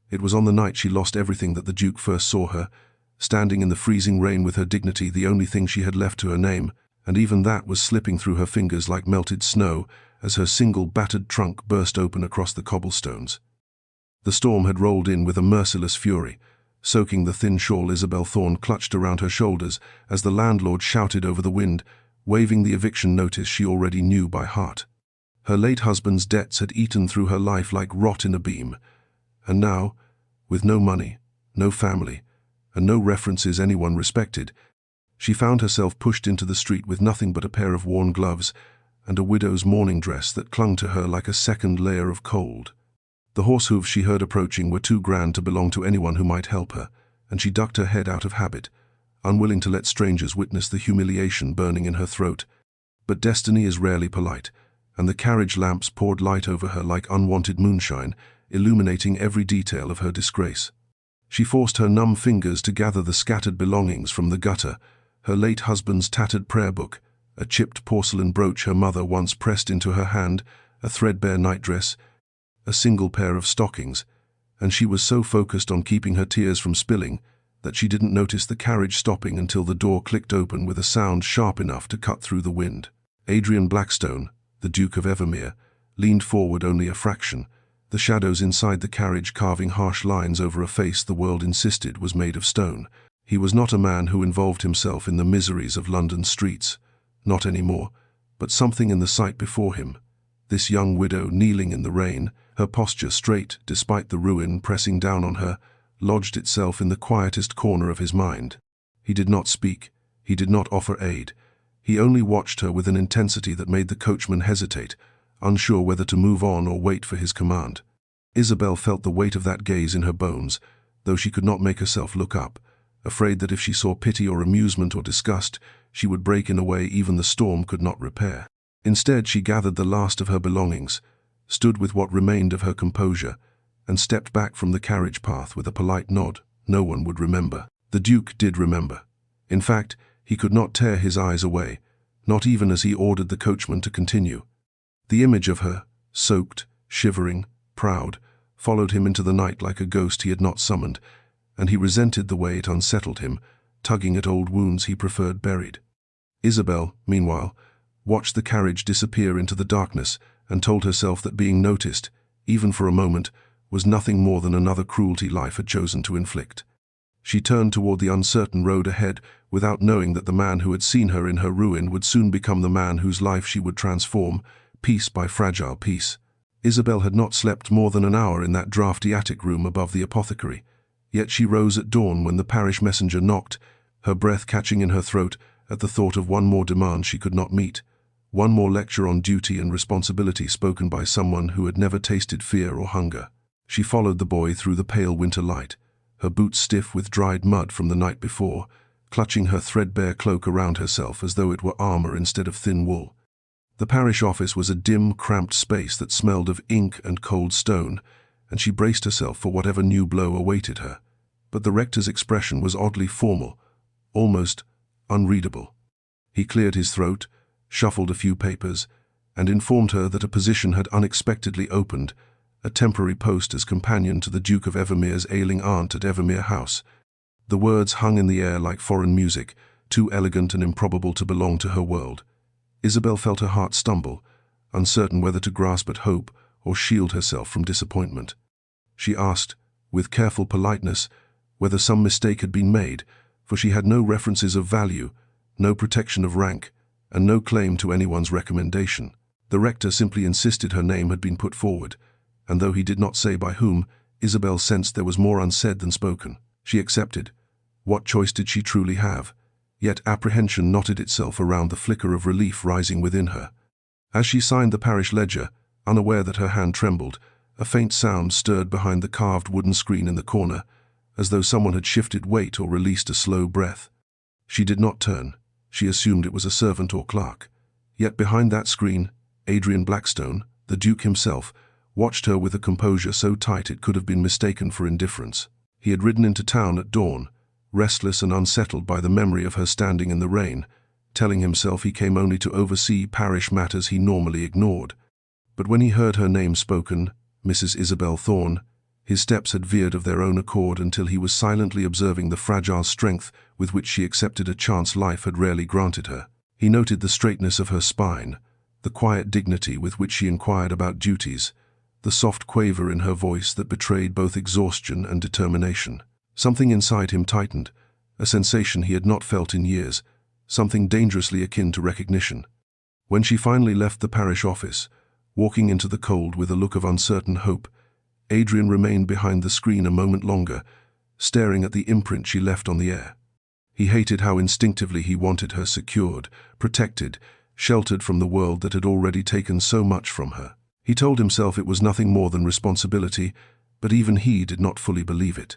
It was on the night she lost everything that the Duke first saw her, standing in the freezing rain with her dignity the only thing she had left to her name, and even that was slipping through her fingers like melted snow as her single battered trunk burst open across the cobblestones. The storm had rolled in with a merciless fury, soaking the thin shawl Isabel Thorne clutched around her shoulders as the landlord shouted over the wind, waving the eviction notice she already knew by heart. Her late husband's debts had eaten through her life like rot in a beam, and now, with no money, no family, and no references anyone respected, she found herself pushed into the street with nothing but a pair of worn gloves and a widow's mourning dress that clung to her like a second layer of cold. The horse hooves she heard approaching were too grand to belong to anyone who might help her, and she ducked her head out of habit, unwilling to let strangers witness the humiliation burning in her throat. But destiny is rarely polite, and the carriage lamps poured light over her like unwanted moonshine, illuminating every detail of her disgrace. She forced her numb fingers to gather the scattered belongings from the gutter: her late husband's tattered prayer book, a chipped porcelain brooch her mother once pressed into her hand, a threadbare nightdress, a single pair of stockings, and she was so focused on keeping her tears from spilling that she didn't notice the carriage stopping until the door clicked open with a sound sharp enough to cut through the wind. Adrian Blackstone, the Duke of Evermere, leaned forward only a fraction, the shadows inside the carriage carving harsh lines over a face the world insisted was made of stone. He was not a man who involved himself in the miseries of London's streets, not anymore, but something in the sight before him. This young widow kneeling in the rain, her posture straight despite the ruin pressing down on her, lodged itself in the quietest corner of his mind. He did not speak, he did not offer aid. He only watched her with an intensity that made the coachman hesitate, unsure whether to move on or wait for his command. Isabel felt the weight of that gaze in her bones, though she could not make herself look up, afraid that if she saw pity or amusement or disgust, she would break in a way even the storm could not repair. Instead, she gathered the last of her belongings, stood with what remained of her composure, and stepped back from the carriage path with a polite nod. No one would remember. The Duke did remember. In fact, he could not tear his eyes away, not even as he ordered the coachman to continue. The image of her, soaked, shivering, proud, followed him into the night like a ghost he had not summoned, and he resented the way it unsettled him, tugging at old wounds he preferred buried. Isabel, meanwhile, watched the carriage disappear into the darkness and told herself that being noticed, even for a moment, was nothing more than another cruelty life had chosen to inflict. She turned toward the uncertain road ahead without knowing that the man who had seen her in her ruin would soon become the man whose life she would transform, piece by fragile piece. Isabel had not slept more than an hour in that draughty attic room above the apothecary, yet she rose at dawn when the parish messenger knocked, her breath catching in her throat at the thought of one more demand she could not meet, one more lecture on duty and responsibility spoken by someone who had never tasted fear or hunger. She followed the boy through the pale winter light, her boots stiff with dried mud from the night before, clutching her threadbare cloak around herself as though it were armor instead of thin wool. The parish office was a dim, cramped space that smelled of ink and cold stone, and she braced herself for whatever new blow awaited her. But the rector's expression was oddly formal, almost unreadable. He cleared his throat, shuffled a few papers, and informed her that a position had unexpectedly opened, a temporary post as companion to the Duke of Evermere's ailing aunt at Evermere House. The words hung in the air like foreign music, too elegant and improbable to belong to her world. Isabel felt her heart stumble, uncertain whether to grasp at hope or shield herself from disappointment. She asked, with careful politeness, whether some mistake had been made, for she had no references of value, no protection of rank, and no claim to anyone's recommendation. The rector simply insisted her name had been put forward, and though he did not say by whom, Isabel sensed there was more unsaid than spoken. She accepted. What choice did she truly have? Yet apprehension knotted itself around the flicker of relief rising within her. As she signed the parish ledger, unaware that her hand trembled, a faint sound stirred behind the carved wooden screen in the corner, as though someone had shifted weight or released a slow breath. She did not turn. She assumed it was a servant or clerk. Yet behind that screen, Adrian Blackstone, the Duke himself, watched her with a composure so tight it could have been mistaken for indifference. He had ridden into town at dawn, restless and unsettled by the memory of her standing in the rain, telling himself he came only to oversee parish matters he normally ignored. But when he heard her name spoken, Mrs. Isabel Thorne, His steps had veered of their own accord until he was silently observing the fragile strength with which she accepted a chance life had rarely granted her. He noted the straightness of her spine, the quiet dignity with which she inquired about duties, the soft quaver in her voice that betrayed both exhaustion and determination. Something inside him tightened, a sensation he had not felt in years, something dangerously akin to recognition. When she finally left the parish office, walking into the cold with a look of uncertain hope, Adrian remained behind the screen a moment longer, staring at the imprint she left on the air. He hated how instinctively he wanted her secured, protected, sheltered from the world that had already taken so much from her. He told himself it was nothing more than responsibility, but even he did not fully believe it.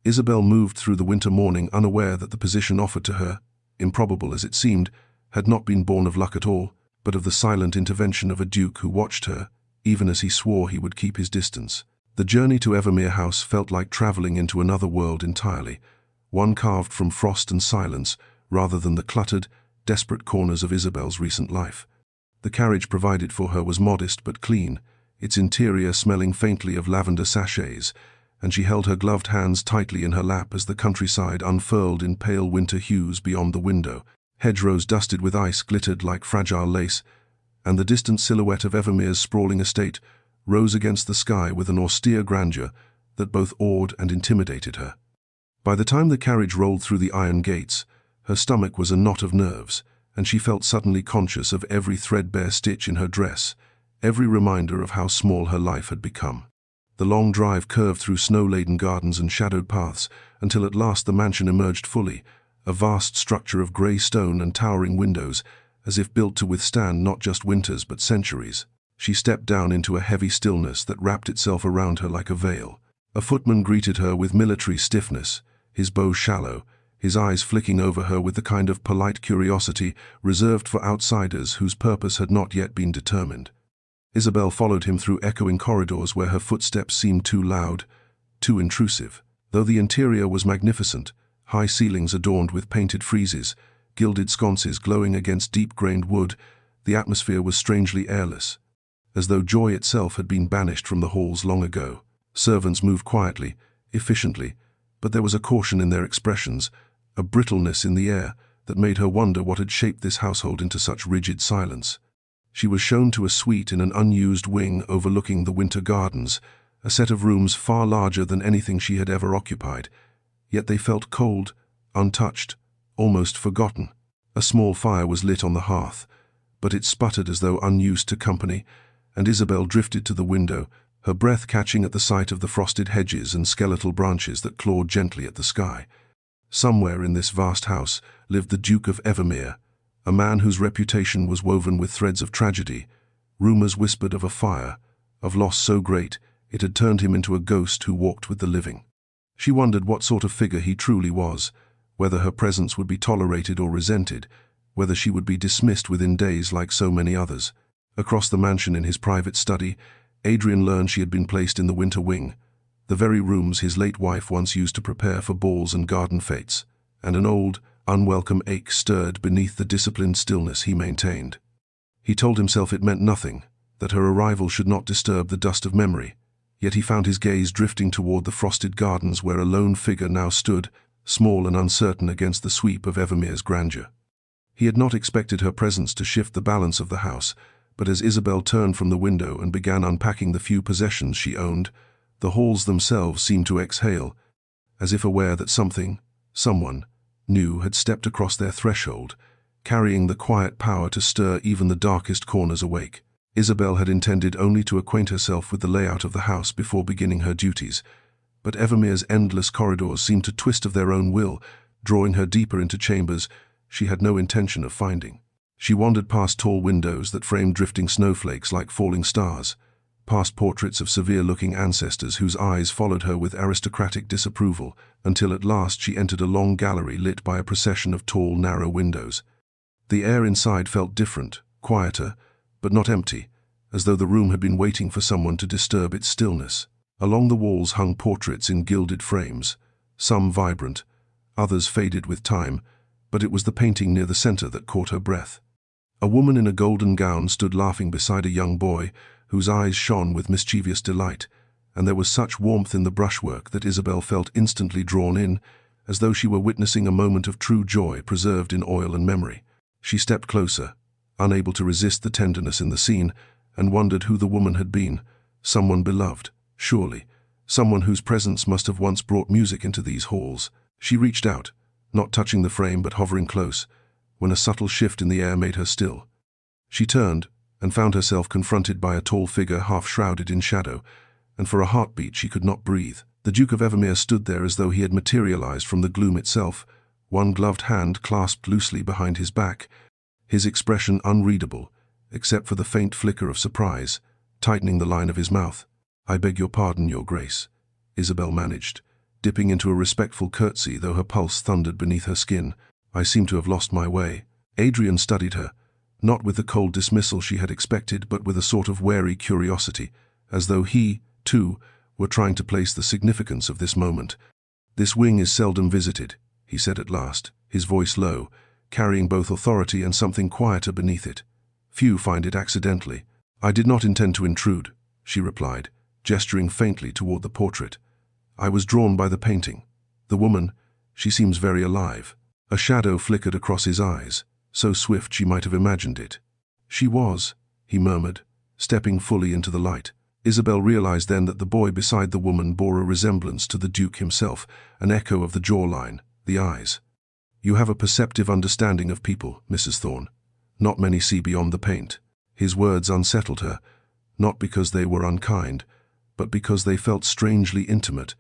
Isabel moved through the winter morning unaware that the position offered to her, improbable as it seemed, had not been born of luck at all, but of the silent intervention of a duke who watched her, even as he swore he would keep his distance. The journey to Evermere House felt like traveling into another world entirely, one carved from frost and silence rather than the cluttered, desperate corners of Isabel's recent life. The carriage provided for her was modest but clean, its interior smelling faintly of lavender sachets, and she held her gloved hands tightly in her lap as the countryside unfurled in pale winter hues beyond the window. Hedgerows dusted with ice glittered like fragile lace, and the distant silhouette of Evermere's sprawling estate rose against the sky with an austere grandeur that both awed and intimidated her. By the time the carriage rolled through the iron gates, her stomach was a knot of nerves, and she felt suddenly conscious of every threadbare stitch in her dress, every reminder of how small her life had become. The long drive curved through snow-laden gardens and shadowed paths, until at last the mansion emerged fully, a vast structure of grey stone and towering windows, as if built to withstand not just winters but centuries. She stepped down into a heavy stillness that wrapped itself around her like a veil. A footman greeted her with military stiffness, his bow shallow, his eyes flicking over her with the kind of polite curiosity reserved for outsiders whose purpose had not yet been determined. Isabel followed him through echoing corridors where her footsteps seemed too loud, too intrusive. Though the interior was magnificent, high ceilings adorned with painted friezes, gilded sconces glowing against deep-grained wood, the atmosphere was strangely airless, as though joy itself had been banished from the halls long ago. Servants moved quietly, efficiently, but there was a caution in their expressions, a brittleness in the air that made her wonder what had shaped this household into such rigid silence. She was shown to a suite in an unused wing overlooking the winter gardens, a set of rooms far larger than anything she had ever occupied, yet they felt cold, untouched, almost forgotten. A small fire was lit on the hearth, but it sputtered as though unused to company, and Isabel drifted to the window, her breath catching at the sight of the frosted hedges and skeletal branches that clawed gently at the sky. Somewhere in this vast house lived the Duke of Evermere, a man whose reputation was woven with threads of tragedy. Rumors whispered of a fire, of loss so great it had turned him into a ghost who walked with the living. She wondered what sort of figure he truly was, whether her presence would be tolerated or resented, whether she would be dismissed within days like so many others. Across the mansion in his private study, Adrian learned she had been placed in the winter wing, the very rooms his late wife once used to prepare for balls and garden fetes, and an old, unwelcome ache stirred beneath the disciplined stillness he maintained. He told himself it meant nothing, that her arrival should not disturb the dust of memory, yet he found his gaze drifting toward the frosted gardens where a lone figure now stood, small and uncertain against the sweep of Evermere's grandeur. He had not expected her presence to shift the balance of the house, but as Isabel turned from the window and began unpacking the few possessions she owned, the halls themselves seemed to exhale, as if aware that someone new had stepped across their threshold, carrying the quiet power to stir even the darkest corners awake. Isabel had intended only to acquaint herself with the layout of the house before beginning her duties, but Evermere's endless corridors seemed to twist of their own will, drawing her deeper into chambers she had no intention of finding. She wandered past tall windows that framed drifting snowflakes like falling stars, past portraits of severe-looking ancestors whose eyes followed her with aristocratic disapproval, until at last she entered a long gallery lit by a procession of tall, narrow windows. The air inside felt different, quieter, but not empty, as though the room had been waiting for someone to disturb its stillness. Along the walls hung portraits in gilded frames, some vibrant, others faded with time, but it was the painting near the center that caught her breath. A woman in a golden gown stood laughing beside a young boy, whose eyes shone with mischievous delight, and there was such warmth in the brushwork that Isabel felt instantly drawn in, as though she were witnessing a moment of true joy preserved in oil and memory. She stepped closer, unable to resist the tenderness in the scene, and wondered who the woman had been. Someone beloved, surely. Someone whose presence must have once brought music into these halls. She reached out, not touching the frame but hovering close, when a subtle shift in the air made her still. She turned, and found herself confronted by a tall figure half-shrouded in shadow, and for a heartbeat she could not breathe. The Duke of Evermere stood there as though he had materialized from the gloom itself, one gloved hand clasped loosely behind his back, his expression unreadable, except for the faint flicker of surprise, tightening the line of his mouth. "I beg your pardon, Your Grace," Isabel managed, dipping into a respectful curtsy though her pulse thundered beneath her skin. "I seem to have lost my way." Adrian studied her, not with the cold dismissal she had expected, but with a sort of wary curiosity, as though he, too, were trying to place the significance of this moment. "This wing is seldom visited," he said at last, his voice low, carrying both authority and something quieter beneath it. "Few find it accidentally." "I did not intend to intrude," she replied, gesturing faintly toward the portrait. "I was drawn by the painting. The woman, she seems very alive." A shadow flickered across his eyes, so swift she might have imagined it. "She was," he murmured, stepping fully into the light. Isabel realized then that the boy beside the woman bore a resemblance to the Duke himself, an echo of the jawline, the eyes. "You have a perceptive understanding of people, Mrs. Thorne. Not many see beyond the paint." His words unsettled her, not because they were unkind, but because they felt strangely intimate,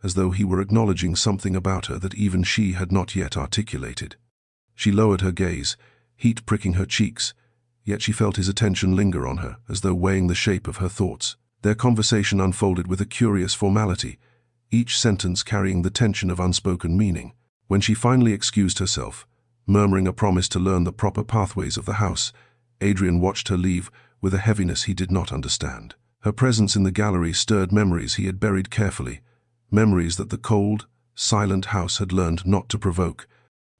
as though he were acknowledging something about her that even she had not yet articulated. She lowered her gaze, heat pricking her cheeks, yet she felt his attention linger on her, as though weighing the shape of her thoughts. Their conversation unfolded with a curious formality, each sentence carrying the tension of unspoken meaning. When she finally excused herself, murmuring a promise to learn the proper pathways of the house, Adrian watched her leave with a heaviness he did not understand. Her presence in the gallery stirred memories he had buried carefully, memories that the cold, silent house had learned not to provoke.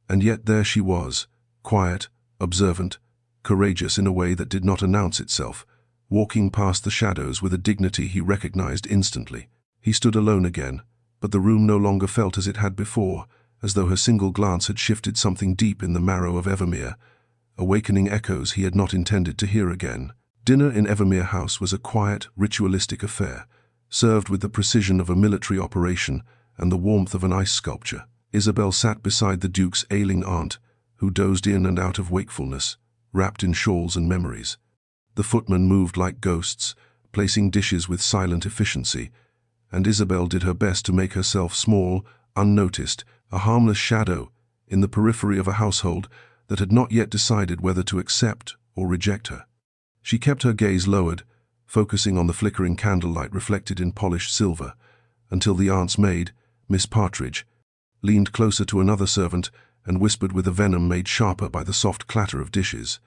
And yet there she was, quiet, observant, courageous in a way that did not announce itself, walking past the shadows with a dignity he recognized instantly. He stood alone again, but the room no longer felt as it had before, as though her single glance had shifted something deep in the marrow of Evermere, awakening echoes he had not intended to hear again. Dinner in Evermere House was a quiet, ritualistic affair, served with the precision of a military operation and the warmth of an ice sculpture. Isabel sat beside the Duke's ailing aunt, who dozed in and out of wakefulness, wrapped in shawls and memories. The footmen moved like ghosts, placing dishes with silent efficiency, and Isabel did her best to make herself small, unnoticed, a harmless shadow in the periphery of a household that had not yet decided whether to accept or reject her. She kept her gaze lowered, focusing on the flickering candlelight reflected in polished silver, until the aunt's maid, Miss Partridge, leaned closer to another servant and whispered with a venom made sharper by the soft clatter of dishes.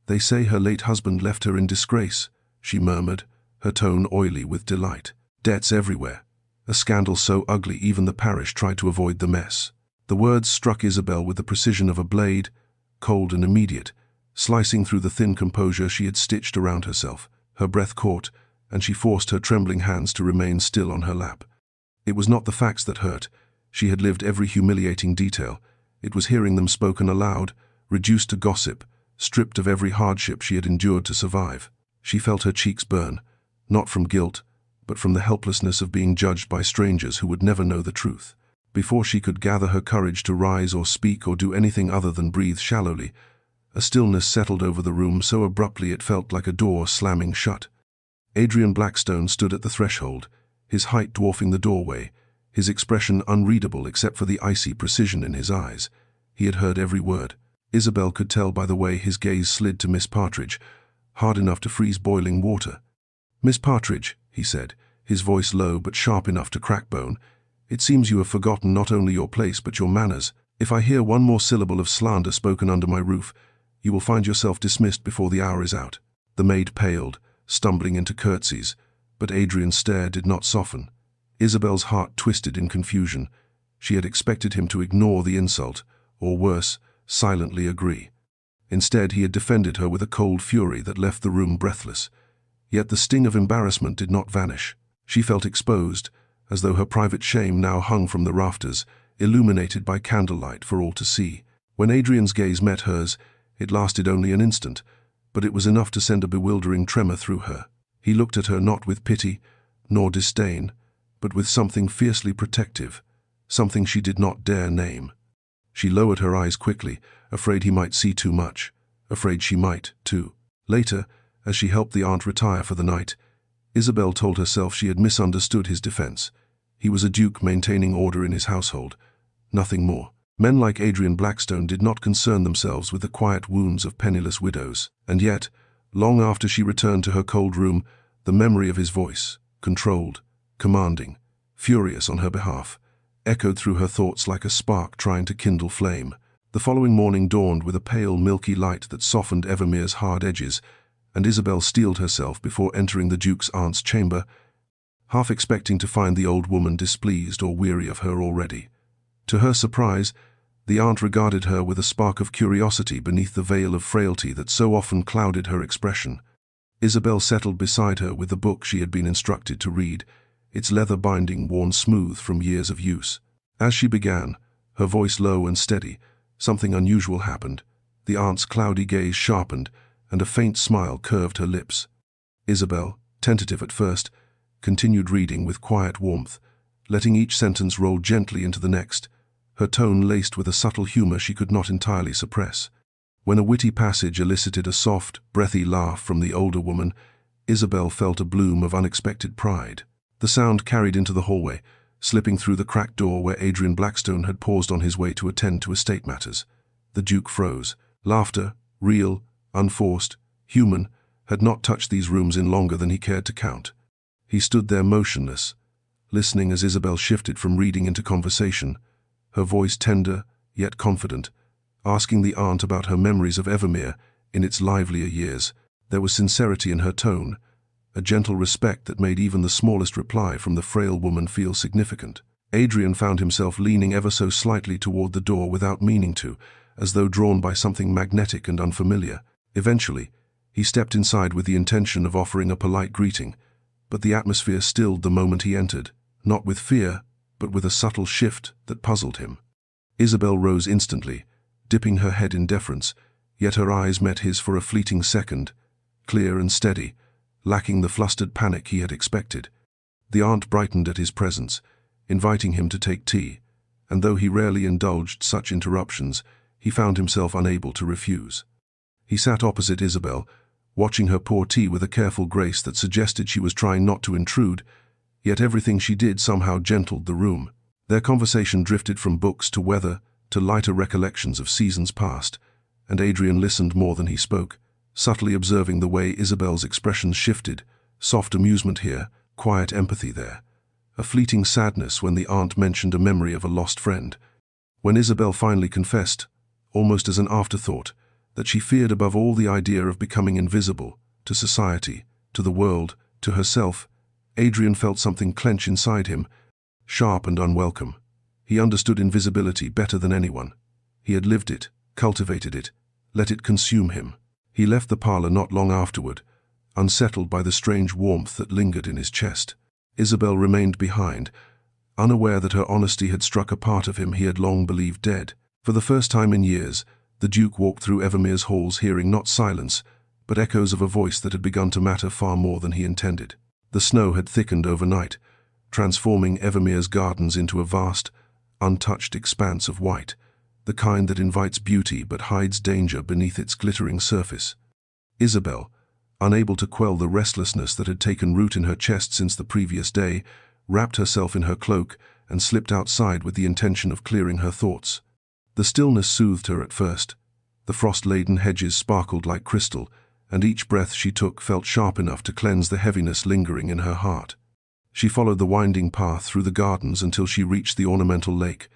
"They say her late husband left her in disgrace," she murmured, her tone oily with delight. "Debts everywhere. A scandal so ugly even the parish tried to avoid the mess." The words struck Isabel with the precision of a blade, cold and immediate, slicing through the thin composure she had stitched around herself. Her breath caught, and she forced her trembling hands to remain still on her lap. It was not the facts that hurt. She had lived every humiliating detail. It was hearing them spoken aloud, reduced to gossip, stripped of every hardship she had endured to survive. She felt her cheeks burn, not from guilt, but from the helplessness of being judged by strangers who would never know the truth. Before she could gather her courage to rise or speak or do anything other than breathe shallowly, a stillness settled over the room so abruptly it felt like a door slamming shut. Adrian Blackstone stood at the threshold, his height dwarfing the doorway, his expression unreadable except for the icy precision in his eyes. He had heard every word. Isabel could tell by the way his gaze slid to Miss Partridge, hard enough to freeze boiling water. "Miss Partridge," he said, his voice low but sharp enough to crack bone, "it seems you have forgotten not only your place but your manners. If I hear one more syllable of slander spoken under my roof, you will find yourself dismissed before the hour is out." The maid paled, stumbling into curtsies, but Adrian's stare did not soften. Isabel's heart twisted in confusion. She had expected him to ignore the insult, or worse, silently agree. Instead, he had defended her with a cold fury that left the room breathless. Yet the sting of embarrassment did not vanish. She felt exposed, as though her private shame now hung from the rafters, illuminated by candlelight for all to see. When Adrian's gaze met hers, it lasted only an instant, but it was enough to send a bewildering tremor through her. He looked at her not with pity, nor disdain, but with something fiercely protective, something she did not dare name. She lowered her eyes quickly, afraid he might see too much, afraid she might, too. Later, as she helped the aunt retire for the night, Isabel told herself she had misunderstood his defense. He was a duke maintaining order in his household, nothing more. Men like Adrian Blackstone did not concern themselves with the quiet wounds of penniless widows. And yet, long after she returned to her cold room, the memory of his voice, controlled, commanding, furious on her behalf, echoed through her thoughts like a spark trying to kindle flame. The following morning dawned with a pale, milky light that softened Evermere's hard edges, and Isabel steeled herself before entering the Duke's aunt's chamber, half expecting to find the old woman displeased or weary of her already. To her surprise, the aunt regarded her with a spark of curiosity beneath the veil of frailty that so often clouded her expression. Isabel settled beside her with the book she had been instructed to read, its leather binding worn smooth from years of use. As she began, her voice low and steady, something unusual happened. The aunt's cloudy gaze sharpened, and a faint smile curved her lips. Isabel, tentative at first, continued reading with quiet warmth, letting each sentence roll gently into the next, her tone laced with a subtle humor she could not entirely suppress. When a witty passage elicited a soft, breathy laugh from the older woman, Isabel felt a bloom of unexpected pride. The sound carried into the hallway, slipping through the cracked door where Adrian Blackstone had paused on his way to attend to estate matters. The Duke froze. Laughter, real, unforced, human, had not touched these rooms in longer than he cared to count. He stood there motionless, listening as Isabel shifted from reading into conversation, her voice tender, yet confident, asking the aunt about her memories of Evermere in its livelier years. There was sincerity in her tone, a gentle respect that made even the smallest reply from the frail woman feel significant. Adrian found himself leaning ever so slightly toward the door without meaning to, as though drawn by something magnetic and unfamiliar. Eventually, he stepped inside with the intention of offering a polite greeting, but the atmosphere stilled the moment he entered, not with fear, but with a subtle shift that puzzled him. Isabel rose instantly, dipping her head in deference, yet her eyes met his for a fleeting second, clear and steady, lacking the flustered panic he had expected. The aunt brightened at his presence, inviting him to take tea, and though he rarely indulged such interruptions, he found himself unable to refuse. He sat opposite Isabel, watching her pour tea with a careful grace that suggested she was trying not to intrude, yet everything she did somehow gentled the room. Their conversation drifted from books to weather to lighter recollections of seasons past, and Adrian listened more than he spoke, subtly observing the way Isabel's expressions shifted, soft amusement here, quiet empathy there, a fleeting sadness when the aunt mentioned a memory of a lost friend. When Isabel finally confessed, almost as an afterthought, that she feared above all the idea of becoming invisible, to society, to the world, to herself, Adrian felt something clench inside him, sharp and unwelcome. He understood invisibility better than anyone. He had lived it, cultivated it, let it consume him. He left the parlor not long afterward, unsettled by the strange warmth that lingered in his chest. Isabel remained behind, unaware that her honesty had struck a part of him he had long believed dead. For the first time in years, the Duke walked through Evermere's halls hearing not silence, but echoes of a voice that had begun to matter far more than he intended. The snow had thickened overnight, transforming Evermere's gardens into a vast, untouched expanse of white, the kind that invites beauty but hides danger beneath its glittering surface. Isabel, unable to quell the restlessness that had taken root in her chest since the previous day, wrapped herself in her cloak and slipped outside with the intention of clearing her thoughts. The stillness soothed her at first. The frost-laden hedges sparkled like crystal, and each breath she took felt sharp enough to cleanse the heaviness lingering in her heart. She followed the winding path through the gardens until she reached the ornamental lake,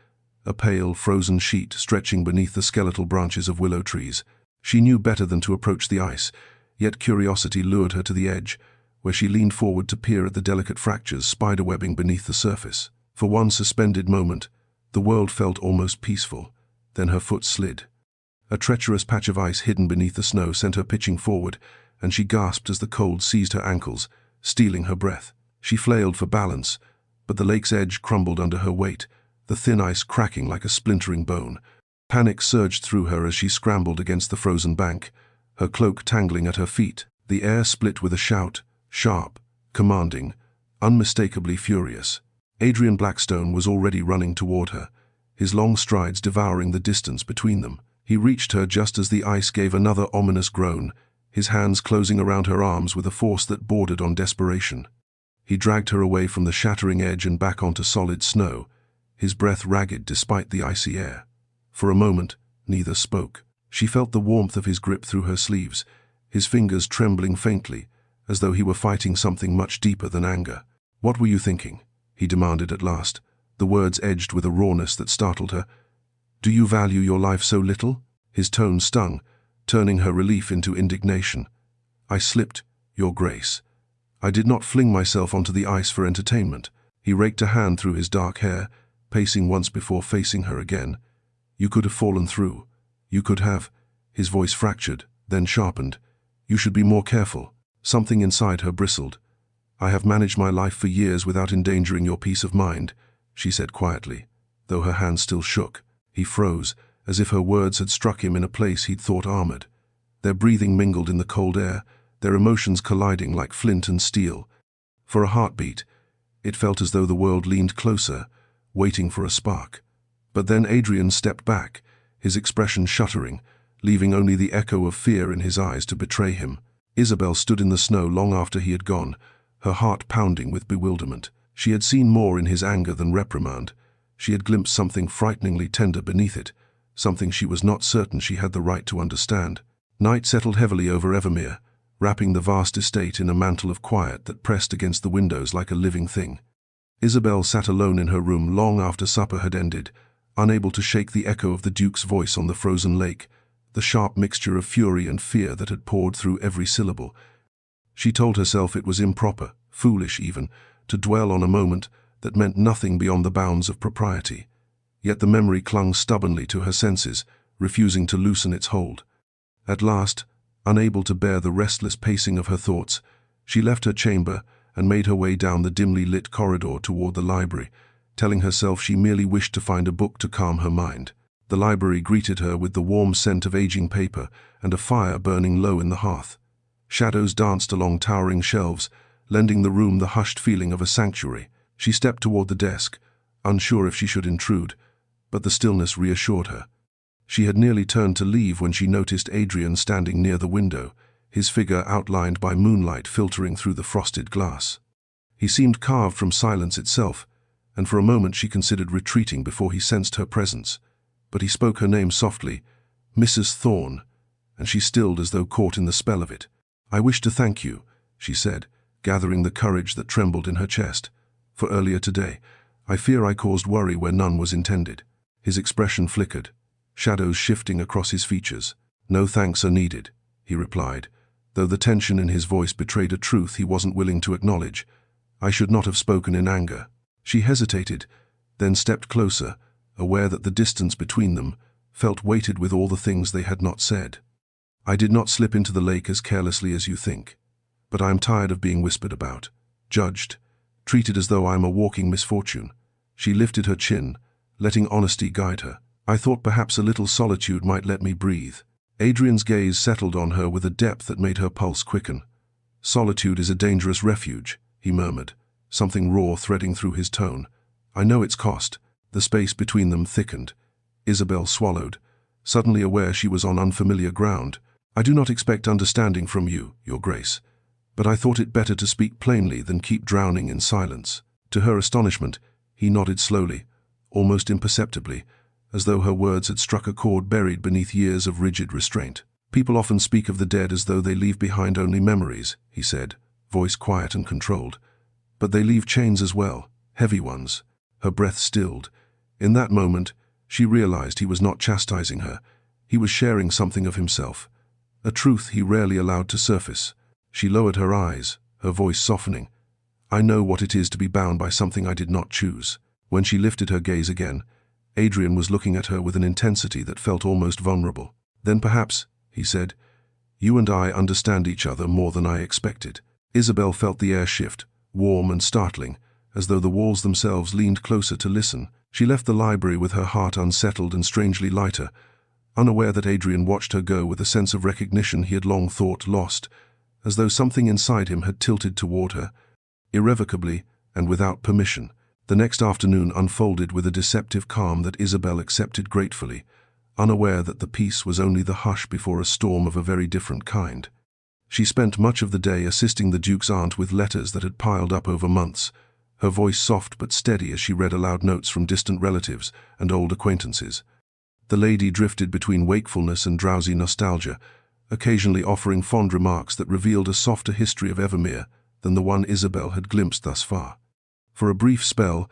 a pale, frozen sheet stretching beneath the skeletal branches of willow trees. She knew better than to approach the ice, yet curiosity lured her to the edge, where she leaned forward to peer at the delicate fractures spiderwebbing beneath the surface. For one suspended moment, the world felt almost peaceful. Then her foot slid. A treacherous patch of ice hidden beneath the snow sent her pitching forward, and she gasped as the cold seized her ankles, stealing her breath. She flailed for balance, but the lake's edge crumbled under her weight, the thin ice cracking like a splintering bone. Panic surged through her as she scrambled against the frozen bank, her cloak tangling at her feet. The air split with a shout, sharp, commanding, unmistakably furious. Adrian Blackstone was already running toward her, his long strides devouring the distance between them. He reached her just as the ice gave another ominous groan, his hands closing around her arms with a force that bordered on desperation. He dragged her away from the shattering edge and back onto solid snow, his breath ragged despite the icy air. For a moment, neither spoke. She felt the warmth of his grip through her sleeves, his fingers trembling faintly, as though he were fighting something much deeper than anger. "What were you thinking?" he demanded at last, the words edged with a rawness that startled her. "Do you value your life so little?" His tone stung, turning her relief into indignation. "I slipped, Your Grace. I did not fling myself onto the ice for entertainment." He raked a hand through his dark hair, pacing once before facing her again. "You could have fallen through. You could have." His voice fractured, then sharpened. "You should be more careful." Something inside her bristled. "I have managed my life for years without endangering your peace of mind," she said quietly, though her hand still shook. He froze, as if her words had struck him in a place he'd thought armored. Their breathing mingled in the cold air, their emotions colliding like flint and steel. For a heartbeat, it felt as though the world leaned closer, waiting for a spark. But then Adrian stepped back, his expression shuddering, leaving only the echo of fear in his eyes to betray him. Isabel stood in the snow long after he had gone, her heart pounding with bewilderment. She had seen more in his anger than reprimand. She had glimpsed something frighteningly tender beneath it, something she was not certain she had the right to understand. Night settled heavily over Evermere, wrapping the vast estate in a mantle of quiet that pressed against the windows like a living thing. Isabel sat alone in her room long after supper had ended, unable to shake the echo of the Duke's voice on the frozen lake, the sharp mixture of fury and fear that had poured through every syllable. She told herself it was improper, foolish even, to dwell on a moment that meant nothing beyond the bounds of propriety. Yet the memory clung stubbornly to her senses, refusing to loosen its hold. At last, unable to bear the restless pacing of her thoughts, she left her chamber and made her way down the dimly lit corridor toward the library, telling herself she merely wished to find a book to calm her mind. The library greeted her with the warm scent of aging paper and a fire burning low in the hearth. Shadows danced along towering shelves, lending the room the hushed feeling of a sanctuary. She stepped toward the desk, unsure if she should intrude, but the stillness reassured her. She had nearly turned to leave when she noticed Adrian standing near the window, his figure outlined by moonlight filtering through the frosted glass. He seemed carved from silence itself, and for a moment she considered retreating before he sensed her presence. But he spoke her name softly, "Mrs. Thorne," and she stilled as though caught in the spell of it. "I wish to thank you," she said, gathering the courage that trembled in her chest. "For earlier today, I fear I caused worry where none was intended." His expression flickered, shadows shifting across his features. "No thanks are needed," he replied, though the tension in his voice betrayed a truth he wasn't willing to acknowledge. "I should not have spoken in anger." She hesitated, then stepped closer, aware that the distance between them felt weighted with all the things they had not said. "I did not slip into the lake as carelessly as you think, but I am tired of being whispered about, judged, treated as though I am a walking misfortune." She lifted her chin, letting honesty guide her. "I thought perhaps a little solitude might let me breathe." Adrian's gaze settled on her with a depth that made her pulse quicken. "Solitude is a dangerous refuge," he murmured, something raw threading through his tone. "I know its cost." The space between them thickened. Isabel swallowed, suddenly aware she was on unfamiliar ground. "I do not expect understanding from you, Your Grace, but I thought it better to speak plainly than keep drowning in silence." To her astonishment, he nodded slowly, almost imperceptibly, as though her words had struck a chord buried beneath years of rigid restraint. "People often speak of the dead as though they leave behind only memories," he said, voice quiet and controlled. "But they leave chains as well, heavy ones." Her breath stilled. In that moment, she realized he was not chastising her. He was sharing something of himself, a truth he rarely allowed to surface. She lowered her eyes, her voice softening. "I know what it is to be bound by something I did not choose." When she lifted her gaze again, Adrian was looking at her with an intensity that felt almost vulnerable. "Then perhaps," he said, "you and I understand each other more than I expected." Isabel felt the air shift, warm and startling, as though the walls themselves leaned closer to listen. She left the library with her heart unsettled and strangely lighter, unaware that Adrian watched her go with a sense of recognition he had long thought lost, as though something inside him had tilted toward her, irrevocably and without permission. The next afternoon unfolded with a deceptive calm that Isabel accepted gratefully, unaware that the peace was only the hush before a storm of a very different kind. She spent much of the day assisting the Duke's aunt with letters that had piled up over months, her voice soft but steady as she read aloud notes from distant relatives and old acquaintances. The lady drifted between wakefulness and drowsy nostalgia, occasionally offering fond remarks that revealed a softer history of Evermere than the one Isabel had glimpsed thus far. For a brief spell,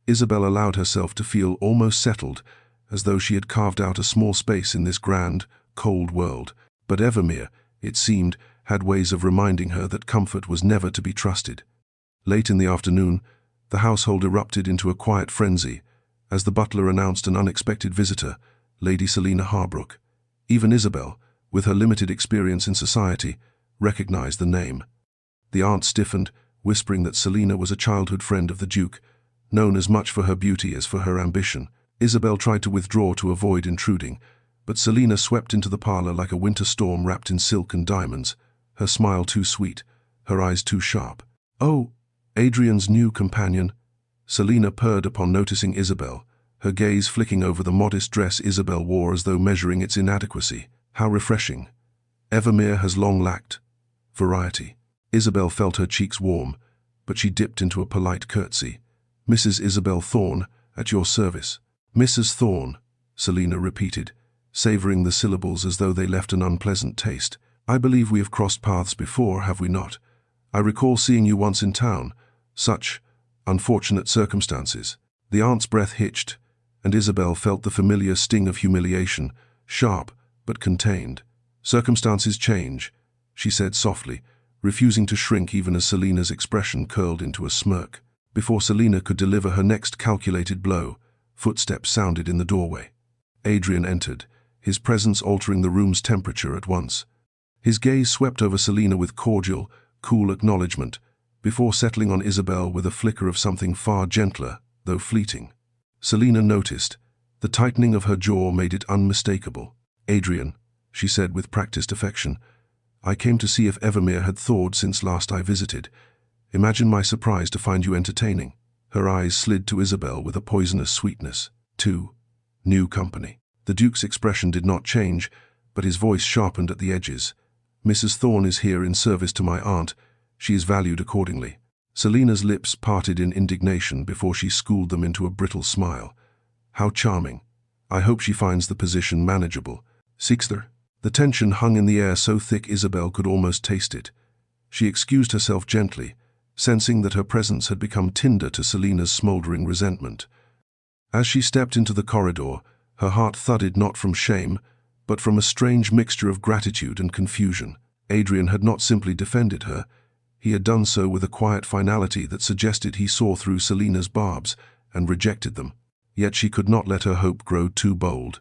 Isabel allowed herself to feel almost settled, as though she had carved out a small space in this grand, cold world. But Evermere, it seemed, had ways of reminding her that comfort was never to be trusted. Late in the afternoon, the household erupted into a quiet frenzy, as the butler announced an unexpected visitor, Lady Selina Harbrook. Even Isabel, with her limited experience in society, recognized the name. The aunt stiffened, whispering that Selina was a childhood friend of the Duke, known as much for her beauty as for her ambition. Isabel tried to withdraw to avoid intruding, but Selina swept into the parlor like a winter storm wrapped in silk and diamonds, her smile too sweet, her eyes too sharp. "Oh, Adrian's new companion," Selina purred upon noticing Isabel, her gaze flicking over the modest dress Isabel wore as though measuring its inadequacy. "How refreshing. Evermere has long lacked variety." Isabel felt her cheeks warm, but she dipped into a polite curtsy. "Mrs. Isabel Thorne, at your service." "Mrs. Thorne," Selina repeated, savoring the syllables as though they left an unpleasant taste. "I believe we have crossed paths before, have we not? I recall seeing you once in town. Such unfortunate circumstances." The aunt's breath hitched, and Isabel felt the familiar sting of humiliation, sharp but contained. "Circumstances change," she said softly, refusing to shrink even as Selina's expression curled into a smirk. Before Selina could deliver her next calculated blow, footsteps sounded in the doorway. Adrian entered, his presence altering the room's temperature at once. His gaze swept over Selina with cordial, cool acknowledgement, before settling on Isabel with a flicker of something far gentler, though fleeting. Selina noticed. The tightening of her jaw made it unmistakable. "Adrian," she said with practiced affection, "I came to see if Evermere had thawed since last I visited. Imagine my surprise to find you entertaining." Her eyes slid to Isabel with a poisonous sweetness. "Two. New company." The Duke's expression did not change, but his voice sharpened at the edges. "Mrs. Thorne is here in service to my aunt. She is valued accordingly." Selina's lips parted in indignation before she schooled them into a brittle smile. "How charming. I hope she finds the position manageable." "Sixter." The tension hung in the air so thick Isabel could almost taste it. She excused herself gently, sensing that her presence had become tinder to Selina's smoldering resentment. As she stepped into the corridor, her heart thudded not from shame, but from a strange mixture of gratitude and confusion. Adrian had not simply defended her. He had done so with a quiet finality that suggested he saw through Selina's barbs and rejected them. Yet she could not let her hope grow too bold.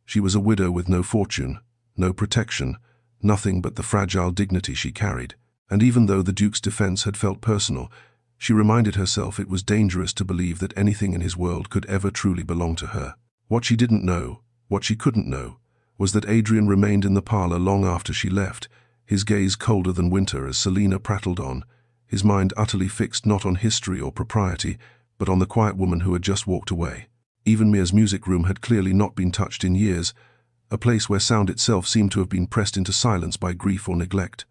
She was a widow with no fortune, no protection, nothing but the fragile dignity she carried. And even though the Duke's defense had felt personal, she reminded herself it was dangerous to believe that anything in his world could ever truly belong to her. What she didn't know, what she couldn't know, was that Adrian remained in the parlor long after she left, his gaze colder than winter as Selina prattled on, his mind utterly fixed not on history or propriety, but on the quiet woman who had just walked away. Evermere's music room had clearly not been touched in years, a place where sound itself seemed to have been pressed into silence by grief or neglect.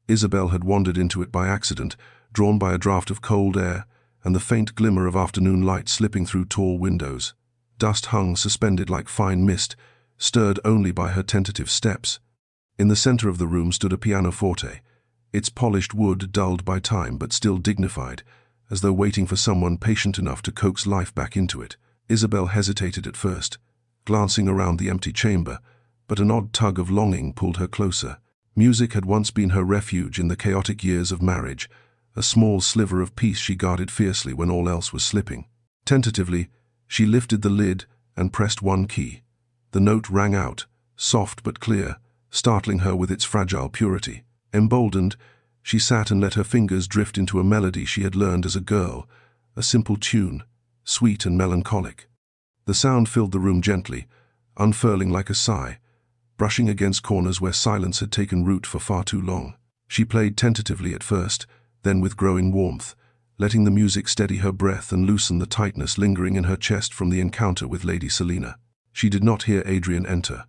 Isabel had wandered into it by accident, drawn by a draught of cold air and the faint glimmer of afternoon light slipping through tall windows. Dust hung suspended like fine mist, stirred only by her tentative steps. In the center of the room stood a pianoforte, its polished wood dulled by time but still dignified, as though waiting for someone patient enough to coax life back into it. Isabel hesitated at first, glancing around the empty chamber, but an odd tug of longing pulled her closer. Music had once been her refuge in the chaotic years of marriage, a small sliver of peace she guarded fiercely when all else was slipping. Tentatively, she lifted the lid and pressed one key. The note rang out, soft but clear, startling her with its fragile purity. Emboldened, She sat and let her fingers drift into a melody she had learned as a girl, a simple tune, sweet and melancholic. The sound filled the room gently, unfurling like a sigh, brushing against corners where silence had taken root for far too long. She played tentatively at first, then with growing warmth, letting the music steady her breath and loosen the tightness lingering in her chest from the encounter with Lady Selina. She did not hear Adrian enter,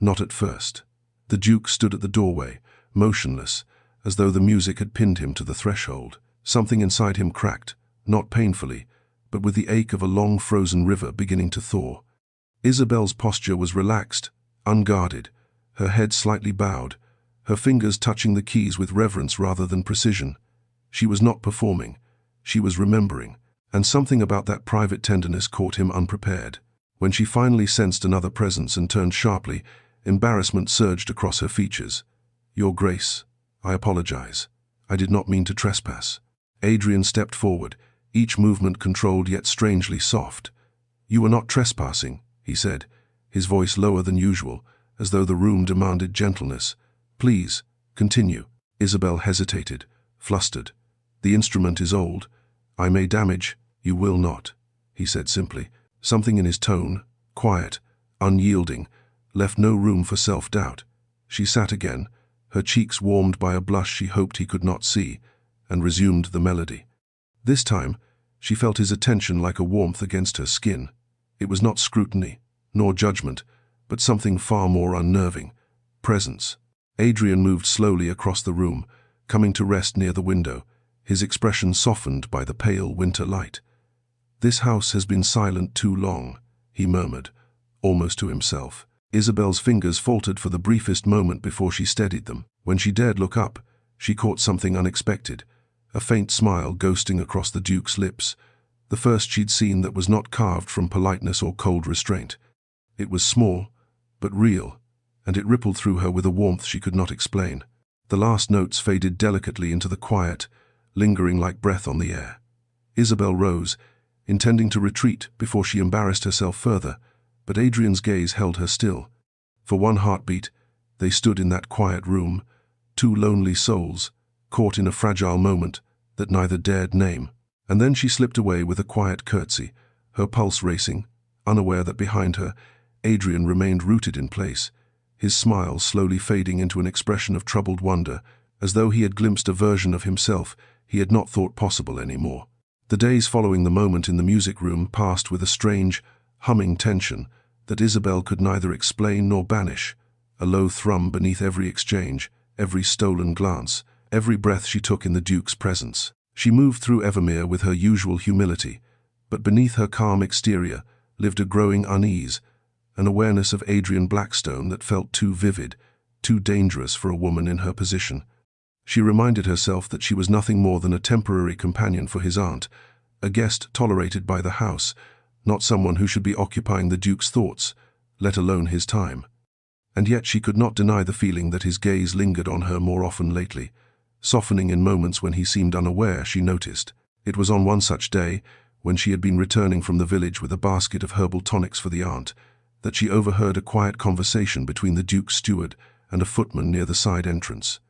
not at first. The Duke stood at the doorway, motionless, as though the music had pinned him to the threshold. Something inside him cracked, not painfully, but with the ache of a long frozen river beginning to thaw. Isabel's posture was relaxed, unguarded, her head slightly bowed, her fingers touching the keys with reverence rather than precision. She was not performing, she was remembering, and something about that private tenderness caught him unprepared. When she finally sensed another presence and turned sharply, embarrassment surged across her features. "Your Grace, I apologize. I did not mean to trespass." Adrian stepped forward, each movement controlled yet strangely soft. "You were not trespassing," he said, his voice lower than usual, as though the room demanded gentleness. "Please, continue." Isabel hesitated, flustered. "The instrument is old. I may damage, you will not," he said simply. Something in his tone, quiet, unyielding, left no room for self-doubt. She sat again, her cheeks warmed by a blush she hoped he could not see, and resumed the melody. This time, she felt his attention like a warmth against her skin. It was not scrutiny, nor judgment, but something far more unnerving: presence. Adrian moved slowly across the room, coming to rest near the window, his expression softened by the pale winter light. "This house has been silent too long," he murmured, almost to himself. Isabel's fingers faltered for the briefest moment before she steadied them. When she dared look up, she caught something unexpected, a faint smile ghosting across the Duke's lips, the first she'd seen that was not carved from politeness or cold restraint. It was small, but real, and it rippled through her with a warmth she could not explain. The last notes faded delicately into the quiet, lingering like breath on the air. Isabel rose, intending to retreat before she embarrassed herself further, but Adrian's gaze held her still. For one heartbeat, they stood in that quiet room, two lonely souls, caught in a fragile moment that neither dared name. And then she slipped away with a quiet curtsy, her pulse racing, unaware that behind her, Adrian remained rooted in place, his smile slowly fading into an expression of troubled wonder, as though he had glimpsed a version of himself he had not thought possible anymore. The days following the moment in the music room passed with a strange, humming tension that Isabel could neither explain nor banish, a low thrum beneath every exchange, every stolen glance, every breath she took in the Duke's presence. She moved through Evermere with her usual humility, but beneath her calm exterior lived a growing unease, an awareness of Adrian Blackstone that felt too vivid, too dangerous for a woman in her position. She reminded herself that she was nothing more than a temporary companion for his aunt, a guest tolerated by the house, not someone who should be occupying the Duke's thoughts, let alone his time. And yet she could not deny the feeling that his gaze lingered on her more often lately, softening in moments when he seemed unaware. She noticed. It was on one such day, when she had been returning from the village with a basket of herbal tonics for the aunt, that she overheard a quiet conversation between the Duke's steward and a footman near the side entrance.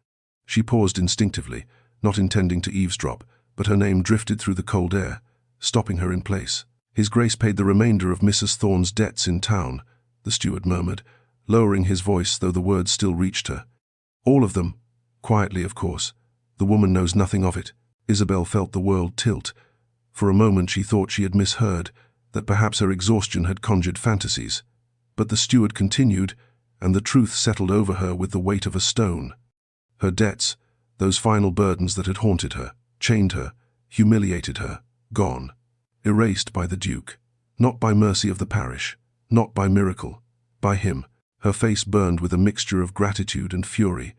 She paused instinctively, not intending to eavesdrop, but her name drifted through the cold air, stopping her in place. "His Grace paid the remainder of Mrs. Thorne's debts in town," the steward murmured, lowering his voice though the words still reached her. "All of them, quietly of course. The woman knows nothing of it." Isabel felt the world tilt. For a moment she thought she had misheard, that perhaps her exhaustion had conjured fantasies. But the steward continued, and the truth settled over her with the weight of a stone. Her debts, those final burdens that had haunted her, chained her, humiliated her, gone. Erased by the Duke. Not by mercy of the parish, not by miracle, by him. Her face burned with a mixture of gratitude and fury.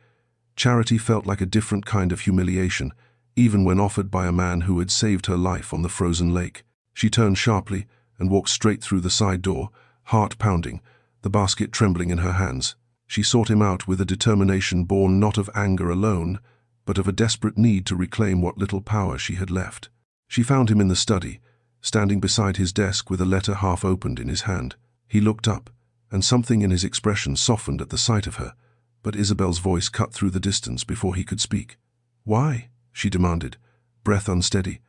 Charity felt like a different kind of humiliation, even when offered by a man who had saved her life on the frozen lake. She turned sharply and walked straight through the side door, heart pounding, the basket trembling in her hands. She sought him out with a determination born not of anger alone, but of a desperate need to reclaim what little power she had left. She found him in the study, standing beside his desk with a letter half opened in his hand. He looked up, and something in his expression softened at the sight of her, but Isabel's voice cut through the distance before he could speak. Why? She demanded, breath unsteady.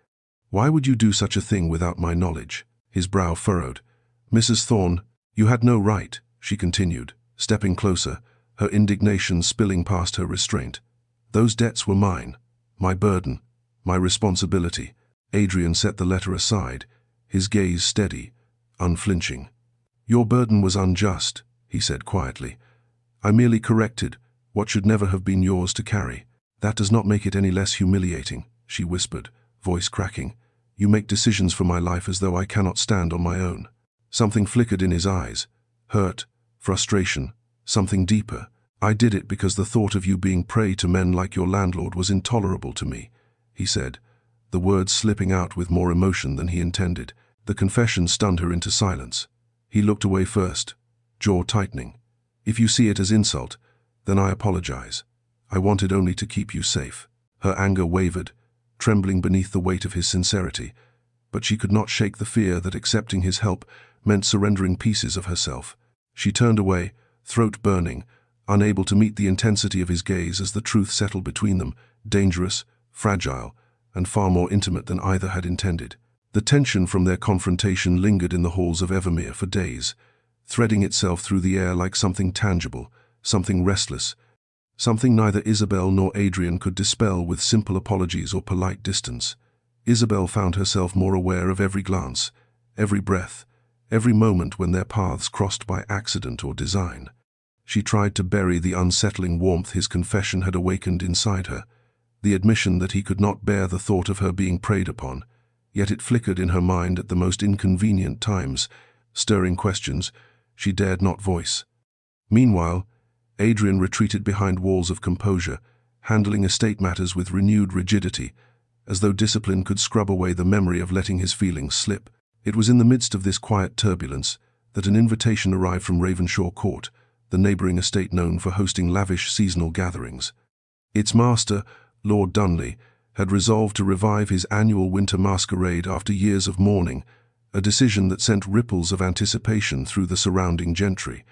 Why would you do such a thing without my knowledge? His brow furrowed. Mrs. Thorne, you had no right, she continued, stepping closer, her indignation spilling past her restraint. Those debts were mine, my burden, my responsibility. Adrian set the letter aside, his gaze steady, unflinching. Your burden was unjust, he said quietly. I merely corrected what should never have been yours to carry. That does not make it any less humiliating, she whispered, voice cracking. You make decisions for my life as though I cannot stand on my own. Something flickered in his eyes. Hurt, frustration, something deeper. I did it because the thought of you being prey to men like your landlord was intolerable to me, he said, the words slipping out with more emotion than he intended. The confession stunned her into silence. He looked away first, jaw tightening. If you see it as insult, then I apologize. I wanted only to keep you safe. Her anger wavered, trembling beneath the weight of his sincerity, but she could not shake the fear that accepting his help meant surrendering pieces of herself. She turned away, throat burning, unable to meet the intensity of his gaze as the truth settled between them, dangerous, fragile, and far more intimate than either had intended. The tension from their confrontation lingered in the halls of Evermere for days, threading itself through the air like something tangible, something restless, something neither Isabel nor Adrian could dispel with simple apologies or polite distance. Isabel found herself more aware of every glance, every breath, every moment when their paths crossed by accident or design. She tried to bury the unsettling warmth his confession had awakened inside her, the admission that he could not bear the thought of her being preyed upon, yet it flickered in her mind at the most inconvenient times, stirring questions she dared not voice. Meanwhile, Adrian retreated behind walls of composure, handling estate matters with renewed rigidity, as though discipline could scrub away the memory of letting his feelings slip. It was in the midst of this quiet turbulence that an invitation arrived from Ravenshaw Court, the neighbouring estate known for hosting lavish seasonal gatherings. Its master, Lord Dunley, had resolved to revive his annual winter masquerade after years of mourning, a decision that sent ripples of anticipation through the surrounding gentry.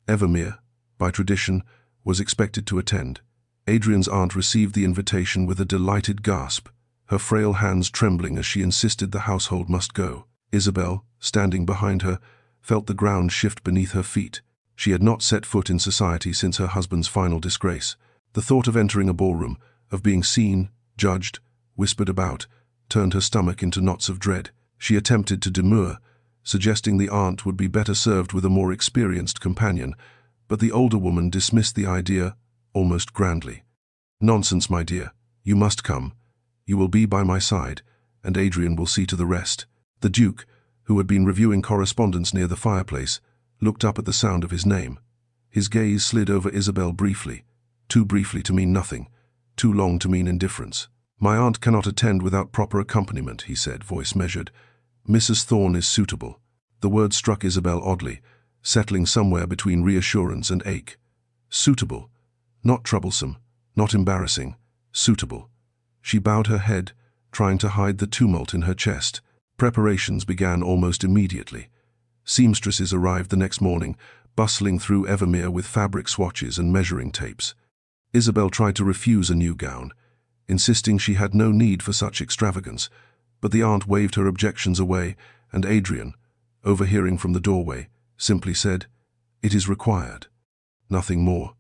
Evermere, by tradition, was expected to attend. Adrian's aunt received the invitation with a delighted gasp, her frail hands trembling as she insisted the household must go. Isabel, standing behind her, felt the ground shift beneath her feet. She had not set foot in society since her husband's final disgrace. The thought of entering a ballroom, of being seen, judged, whispered about, turned her stomach into knots of dread. She attempted to demur, suggesting the aunt would be better served with a more experienced companion, but the older woman dismissed the idea almost grandly. Nonsense, my dear. You must come. You will be by my side, and Adrian will see to the rest. The Duke, who had been reviewing correspondence near the fireplace, looked up at the sound of his name. His gaze slid over Isabel briefly, too briefly to mean nothing, too long to mean indifference. My aunt cannot attend without proper accompaniment, he said, voice measured. Mrs. Thorne is suitable. The word struck Isabel oddly, settling somewhere between reassurance and ache. Suitable. Not troublesome, not embarrassing. Suitable. She bowed her head, trying to hide the tumult in her chest. Preparations began almost immediately. Seamstresses arrived the next morning, bustling through Evermere with fabric swatches and measuring tapes. Isabel tried to refuse a new gown, insisting she had no need for such extravagance, but the aunt waved her objections away, and Adrian, overhearing from the doorway, simply said, "It is required." Nothing more.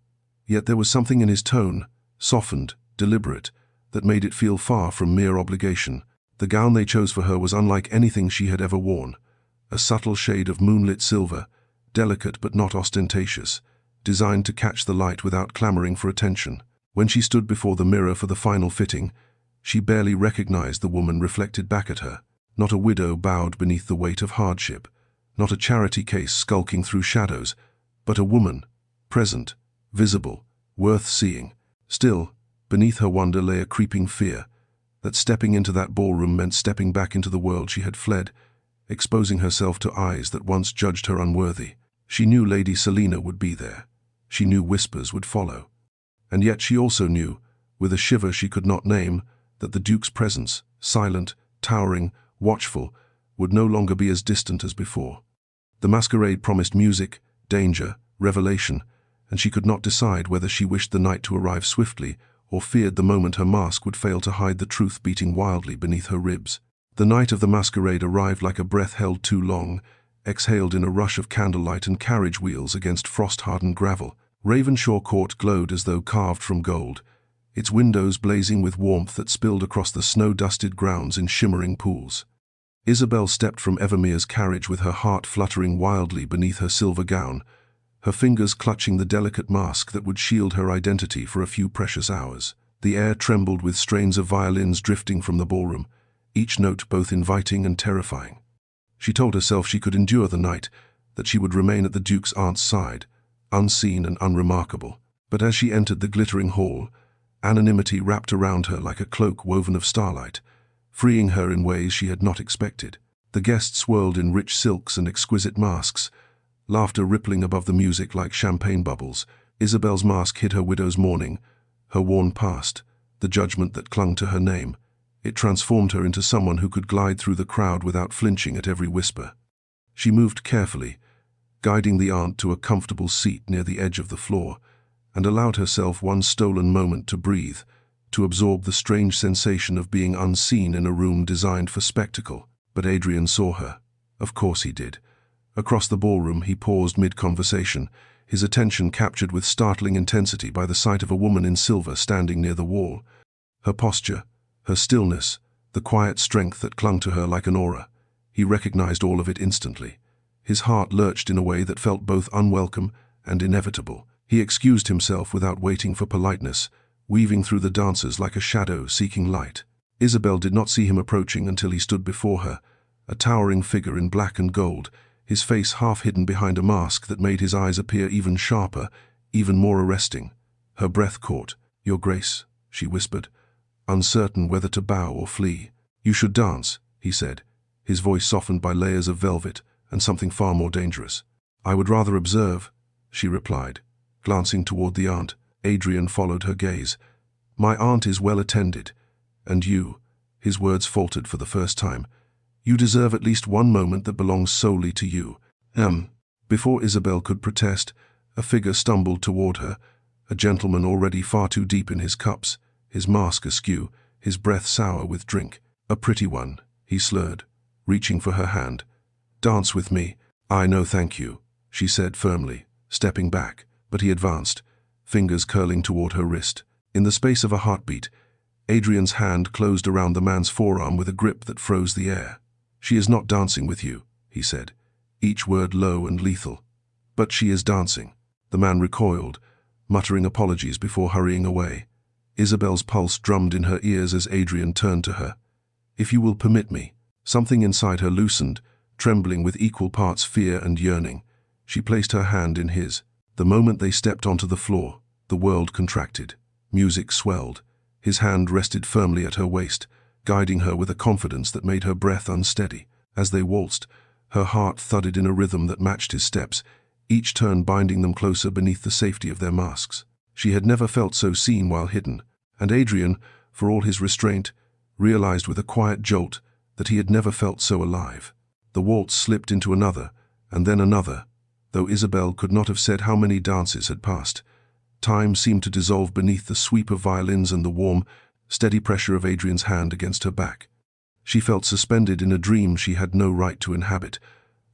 Yet there was something in his tone, softened, deliberate, that made it feel far from mere obligation. The gown they chose for her was unlike anything she had ever worn, a subtle shade of moonlit silver, delicate but not ostentatious, designed to catch the light without clamoring for attention. When she stood before the mirror for the final fitting, she barely recognized the woman reflected back at her, not a widow bowed beneath the weight of hardship, not a charity case skulking through shadows, but a woman, present, visible, worth seeing. Still, beneath her wonder lay a creeping fear, that stepping into that ballroom meant stepping back into the world she had fled, exposing herself to eyes that once judged her unworthy. She knew Lady Selina would be there. She knew whispers would follow. And yet she also knew, with a shiver she could not name, that the Duke's presence, silent, towering, watchful, would no longer be as distant as before. The masquerade promised music, danger, revelation, and she could not decide whether she wished the night to arrive swiftly or feared the moment her mask would fail to hide the truth beating wildly beneath her ribs. The night of the masquerade arrived like a breath held too long, exhaled in a rush of candlelight and carriage wheels against frost-hardened gravel. Ravenshaw Court glowed as though carved from gold, its windows blazing with warmth that spilled across the snow-dusted grounds in shimmering pools. Isabel stepped from Evermere's carriage with her heart fluttering wildly beneath her silver gown, her fingers clutching the delicate mask that would shield her identity for a few precious hours. The air trembled with strains of violins drifting from the ballroom, each note both inviting and terrifying. She told herself she could endure the night, that she would remain at the Duke's aunt's side, unseen and unremarkable. But as she entered the glittering hall, anonymity wrapped around her like a cloak woven of starlight, freeing her in ways she had not expected. The guests swirled in rich silks and exquisite masks, laughter rippling above the music like champagne bubbles. Isabel's mask hid her widow's mourning, her worn past, the judgment that clung to her name. It transformed her into someone who could glide through the crowd without flinching at every whisper. She moved carefully, guiding the aunt to a comfortable seat near the edge of the floor, and allowed herself one stolen moment to breathe, to absorb the strange sensation of being unseen in a room designed for spectacle. But Adrian saw her. Of course he did. Across the ballroom he paused mid-conversation, his attention captured with startling intensity by the sight of a woman in silver standing near the wall. Her posture, her stillness, the quiet strength that clung to her like an aura. He recognized all of it instantly. His heart lurched in a way that felt both unwelcome and inevitable. He excused himself without waiting for politeness, weaving through the dancers like a shadow seeking light. Isabel did not see him approaching until he stood before her, a towering figure in black and gold, his face half hidden behind a mask that made his eyes appear even sharper, even more arresting. Her breath caught. "Your Grace," she whispered, uncertain whether to bow or flee. "You should dance," he said, his voice softened by layers of velvet and something far more dangerous. "I would rather observe," she replied, glancing toward the aunt. Adrian followed her gaze. "My aunt is well attended, and you," his words faltered for the first time, "you deserve at least one moment that belongs solely to you." Before Isabel could protest, a figure stumbled toward her, a gentleman already far too deep in his cups, his mask askew, his breath sour with drink. "A pretty one," he slurred, reaching for her hand. "Dance with me." "I no thank you," she said firmly, stepping back, but he advanced, fingers curling toward her wrist. In the space of a heartbeat, Adrian's hand closed around the man's forearm with a grip that froze the air. "She is not dancing with you," he said, each word low and lethal. "But she is dancing." The man recoiled, muttering apologies before hurrying away. Isabel's pulse drummed in her ears as Adrian turned to her. "If you will permit me." Something inside her loosened, trembling with equal parts fear and yearning. She placed her hand in his. The moment they stepped onto the floor, the world contracted. Music swelled. His hand rested firmly at her waist, guiding her with a confidence that made her breath unsteady. As they waltzed, her heart thudded in a rhythm that matched his steps, each turn binding them closer beneath the safety of their masks. She had never felt so seen while hidden, and Adrian, for all his restraint, realized with a quiet jolt that he had never felt so alive. The waltz slipped into another, and then another, though Isabel could not have said how many dances had passed. Time seemed to dissolve beneath the sweep of violins and the warm, steady pressure of Adrian's hand against her back. She felt suspended in a dream she had no right to inhabit,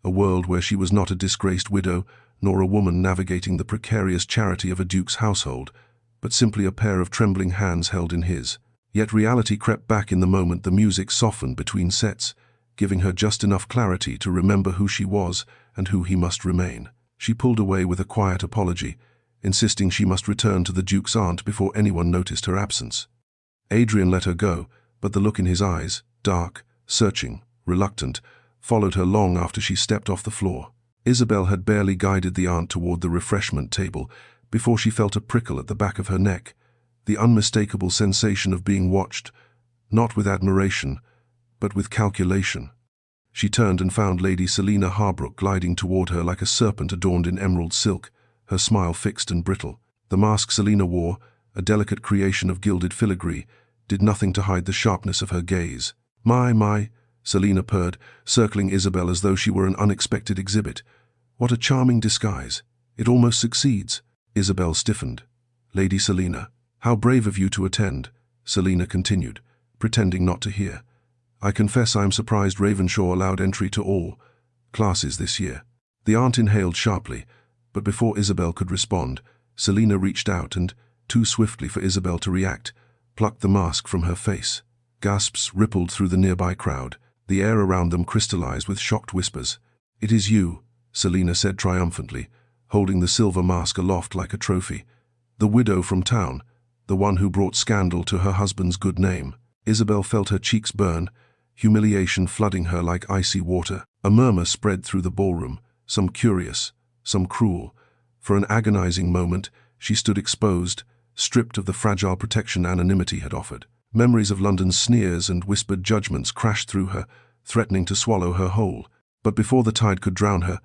a world where she was not a disgraced widow, nor a woman navigating the precarious charity of a duke's household, but simply a pair of trembling hands held in his. Yet reality crept back in the moment the music softened between sets, giving her just enough clarity to remember who she was and who he must remain. She pulled away with a quiet apology, insisting she must return to the Duke's aunt before anyone noticed her absence. Adrian let her go, but the look in his eyes, dark, searching, reluctant, followed her long after she stepped off the floor. Isabel had barely guided the aunt toward the refreshment table before she felt a prickle at the back of her neck, the unmistakable sensation of being watched, not with admiration, but with calculation. She turned and found Lady Selina Harbrook gliding toward her like a serpent adorned in emerald silk, her smile fixed and brittle. The mask Selina wore, a delicate creation of gilded filigree, did nothing to hide the sharpness of her gaze. My, Selina purred, circling Isabel as though she were an unexpected exhibit. "What a charming disguise. It almost succeeds." Isabel stiffened. "Lady Selina." How brave of you to attend, Selina continued, pretending not to hear. I confess I am surprised Ravenshaw allowed entry to all classes this year. The aunt inhaled sharply, but before Isabel could respond, Selina reached out and, too swiftly for Isabel to react, plucked the mask from her face. Gasps rippled through the nearby crowd. The air around them crystallized with shocked whispers. It is you, Selina said triumphantly, holding the silver mask aloft like a trophy. The widow from town, the one who brought scandal to her husband's good name. Isabel felt her cheeks burn, humiliation flooding her like icy water. A murmur spread through the ballroom, some curious, some cruel. For an agonizing moment, she stood exposed, stripped of the fragile protection anonymity had offered. Memories of London's sneers and whispered judgments crashed through her, threatening to swallow her whole. But before the tide could drown her,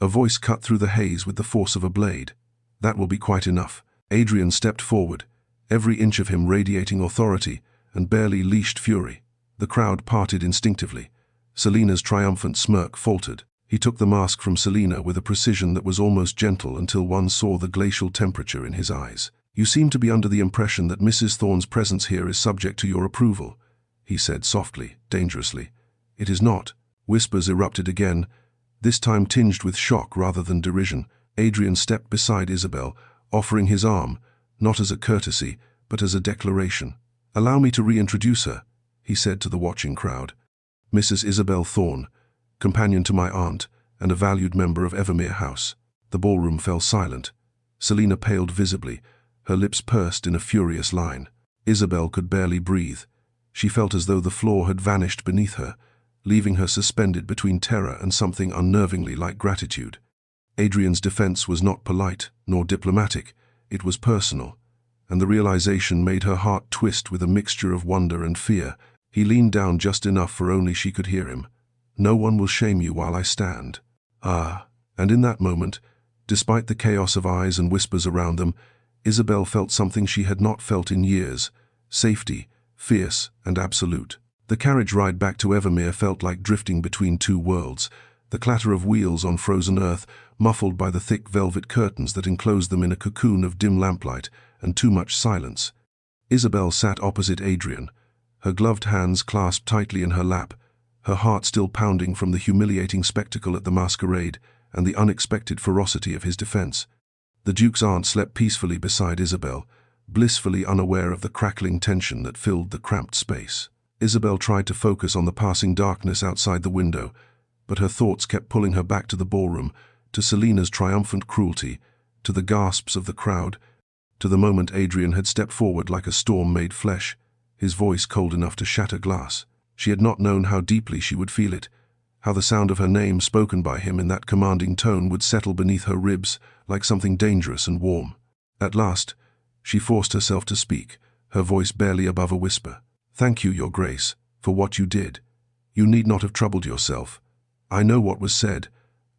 a voice cut through the haze with the force of a blade. That will be quite enough. Adrian stepped forward, every inch of him radiating authority and barely leashed fury. The crowd parted instinctively. Selina's triumphant smirk faltered. He took the mask from Selina with a precision that was almost gentle until one saw the glacial temperature in his eyes. You seem to be under the impression that Mrs. Thorne's presence here is subject to your approval, he said softly, dangerously. It is not. Whispers erupted again, this time tinged with shock rather than derision. Adrian stepped beside Isabel, offering his arm, not as a courtesy, but as a declaration. Allow me to reintroduce her, he said to the watching crowd. Mrs. Isabel Thorne, companion to my aunt and a valued member of Evermere House. The ballroom fell silent. Selina paled visibly, her lips pursed in a furious line. Isabel could barely breathe. She felt as though the floor had vanished beneath her, leaving her suspended between terror and something unnervingly like gratitude. Adrian's defense was not polite nor diplomatic, it was personal, and the realization made her heart twist with a mixture of wonder and fear. He leaned down just enough for only she could hear him. No one will shame you while I stand. Ah, and in that moment, despite the chaos of eyes and whispers around them, Isabel felt something she had not felt in years, safety, fierce and absolute. The carriage ride back to Evermere felt like drifting between two worlds, the clatter of wheels on frozen earth, muffled by the thick velvet curtains that enclosed them in a cocoon of dim lamplight and too much silence. Isabel sat opposite Adrian, her gloved hands clasped tightly in her lap, her heart still pounding from the humiliating spectacle at the masquerade and the unexpected ferocity of his defense. The Duke's aunt slept peacefully beside Isabel, blissfully unaware of the crackling tension that filled the cramped space. Isabel tried to focus on the passing darkness outside the window, but her thoughts kept pulling her back to the ballroom, to Selina's triumphant cruelty, to the gasps of the crowd, to the moment Adrian had stepped forward like a storm made flesh, his voice cold enough to shatter glass. She had not known how deeply she would feel it, how the sound of her name spoken by him in that commanding tone would settle beneath her ribs like something dangerous and warm. At last, she forced herself to speak, her voice barely above a whisper. Thank you, Your Grace, for what you did. You need not have troubled yourself. I know what was said.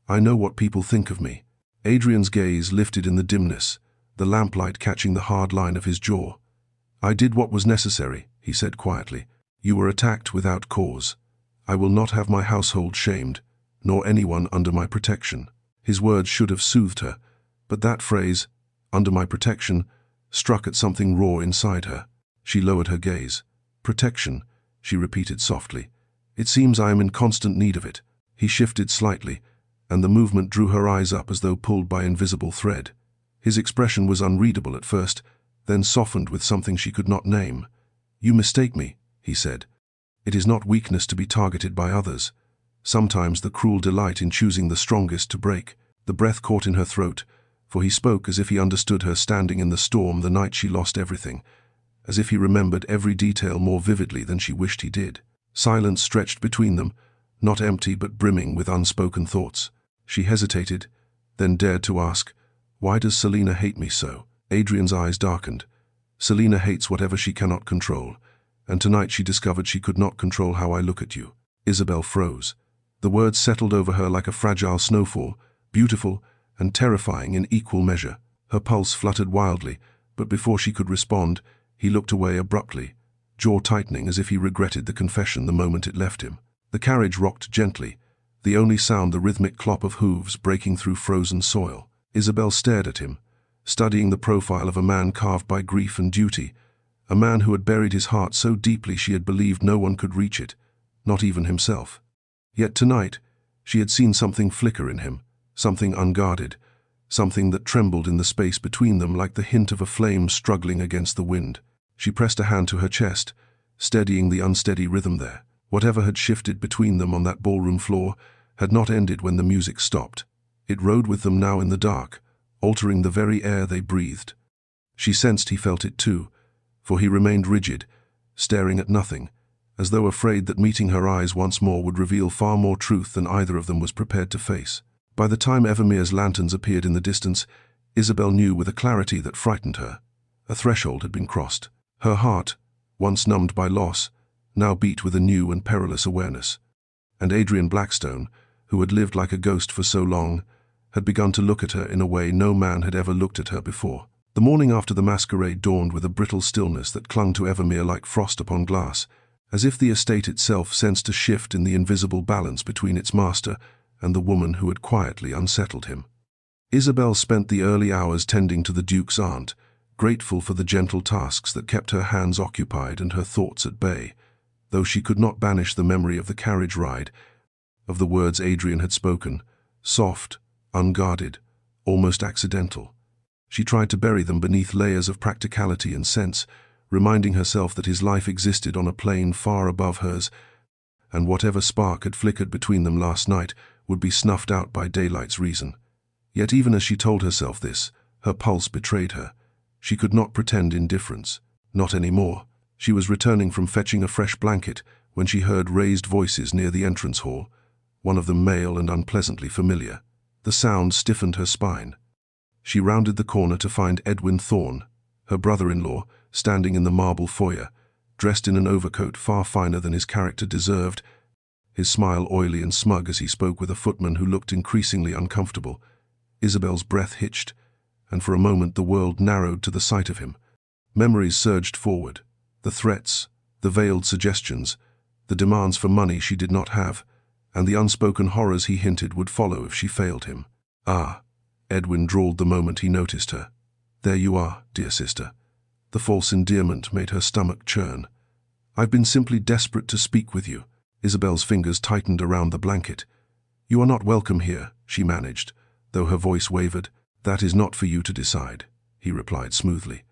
I know what people think of me. Adrian's gaze lifted in the dimness, the lamplight catching the hard line of his jaw. I did what was necessary, he said quietly. You were attacked without cause. I will not have my household shamed, nor anyone under my protection. His words should have soothed her, but that phrase, under my protection, struck at something raw inside her. She lowered her gaze. Protection, she repeated softly. It seems I am in constant need of it. He shifted slightly, and the movement drew her eyes up as though pulled by invisible thread. His expression was unreadable at first, then softened with something she could not name. You mistake me, he said. It is not weakness to be targeted by others. Sometimes the cruel delight in choosing the strongest to break. The breath caught in her throat, for he spoke as if he understood her standing in the storm the night she lost everything, as if he remembered every detail more vividly than she wished he did. Silence stretched between them, not empty but brimming with unspoken thoughts. She hesitated, then dared to ask, why does Selina hate me so? Adrian's eyes darkened. Selina hates whatever she cannot control, and tonight she discovered she could not control how I look at you. Isabel froze. The words settled over her like a fragile snowfall, beautiful and terrifying in equal measure. Her pulse fluttered wildly, but before she could respond, he looked away abruptly, jaw tightening as if he regretted the confession the moment it left him. The carriage rocked gently, the only sound the rhythmic clop of hooves breaking through frozen soil. Isabel stared at him, studying the profile of a man carved by grief and duty, a man who had buried his heart so deeply she had believed no one could reach it, not even himself. Yet tonight, she had seen something flicker in him, something unguarded, something that trembled in the space between them like the hint of a flame struggling against the wind. She pressed a hand to her chest, steadying the unsteady rhythm there. Whatever had shifted between them on that ballroom floor had not ended when the music stopped. It rode with them now in the dark, altering the very air they breathed. She sensed he felt it too, for he remained rigid, staring at nothing, as though afraid that meeting her eyes once more would reveal far more truth than either of them was prepared to face. By the time Evermere's lanterns appeared in the distance, Isabel knew with a clarity that frightened her. A threshold had been crossed. Her heart, once numbed by loss, now beat with a new and perilous awareness. And Adrian Blackstone, who had lived like a ghost for so long, had begun to look at her in a way no man had ever looked at her before. The morning after the masquerade dawned with a brittle stillness that clung to Evermere like frost upon glass, as if the estate itself sensed a shift in the invisible balance between its master and the woman who had quietly unsettled him. Isabel spent the early hours tending to the Duke's aunt, grateful for the gentle tasks that kept her hands occupied and her thoughts at bay, though she could not banish the memory of the carriage ride, of the words Adrian had spoken, soft, unguarded, almost accidental. She tried to bury them beneath layers of practicality and sense, reminding herself that his life existed on a plane far above hers, and whatever spark had flickered between them last night would be snuffed out by daylight's reason. Yet even as she told herself this, her pulse betrayed her. She could not pretend indifference. Not anymore. She was returning from fetching a fresh blanket when she heard raised voices near the entrance hall, one of them male and unpleasantly familiar. The sound stiffened her spine. She rounded the corner to find Edwin Thorne, her brother-in-law, standing in the marble foyer, dressed in an overcoat far finer than his character deserved, his smile oily and smug as he spoke with a footman who looked increasingly uncomfortable. Isabel's breath hitched, and for a moment the world narrowed to the sight of him. Memories surged forward. The threats, the veiled suggestions, the demands for money she did not have, and the unspoken horrors he hinted would follow if she failed him. "Ah," Edwin drawled the moment he noticed her. "There you are, dear sister." The false endearment made her stomach churn. "I've been simply desperate to speak with you." Isabel's fingers tightened around the blanket. "You are not welcome here," she managed, though her voice wavered. "That is not for you to decide," he replied smoothly.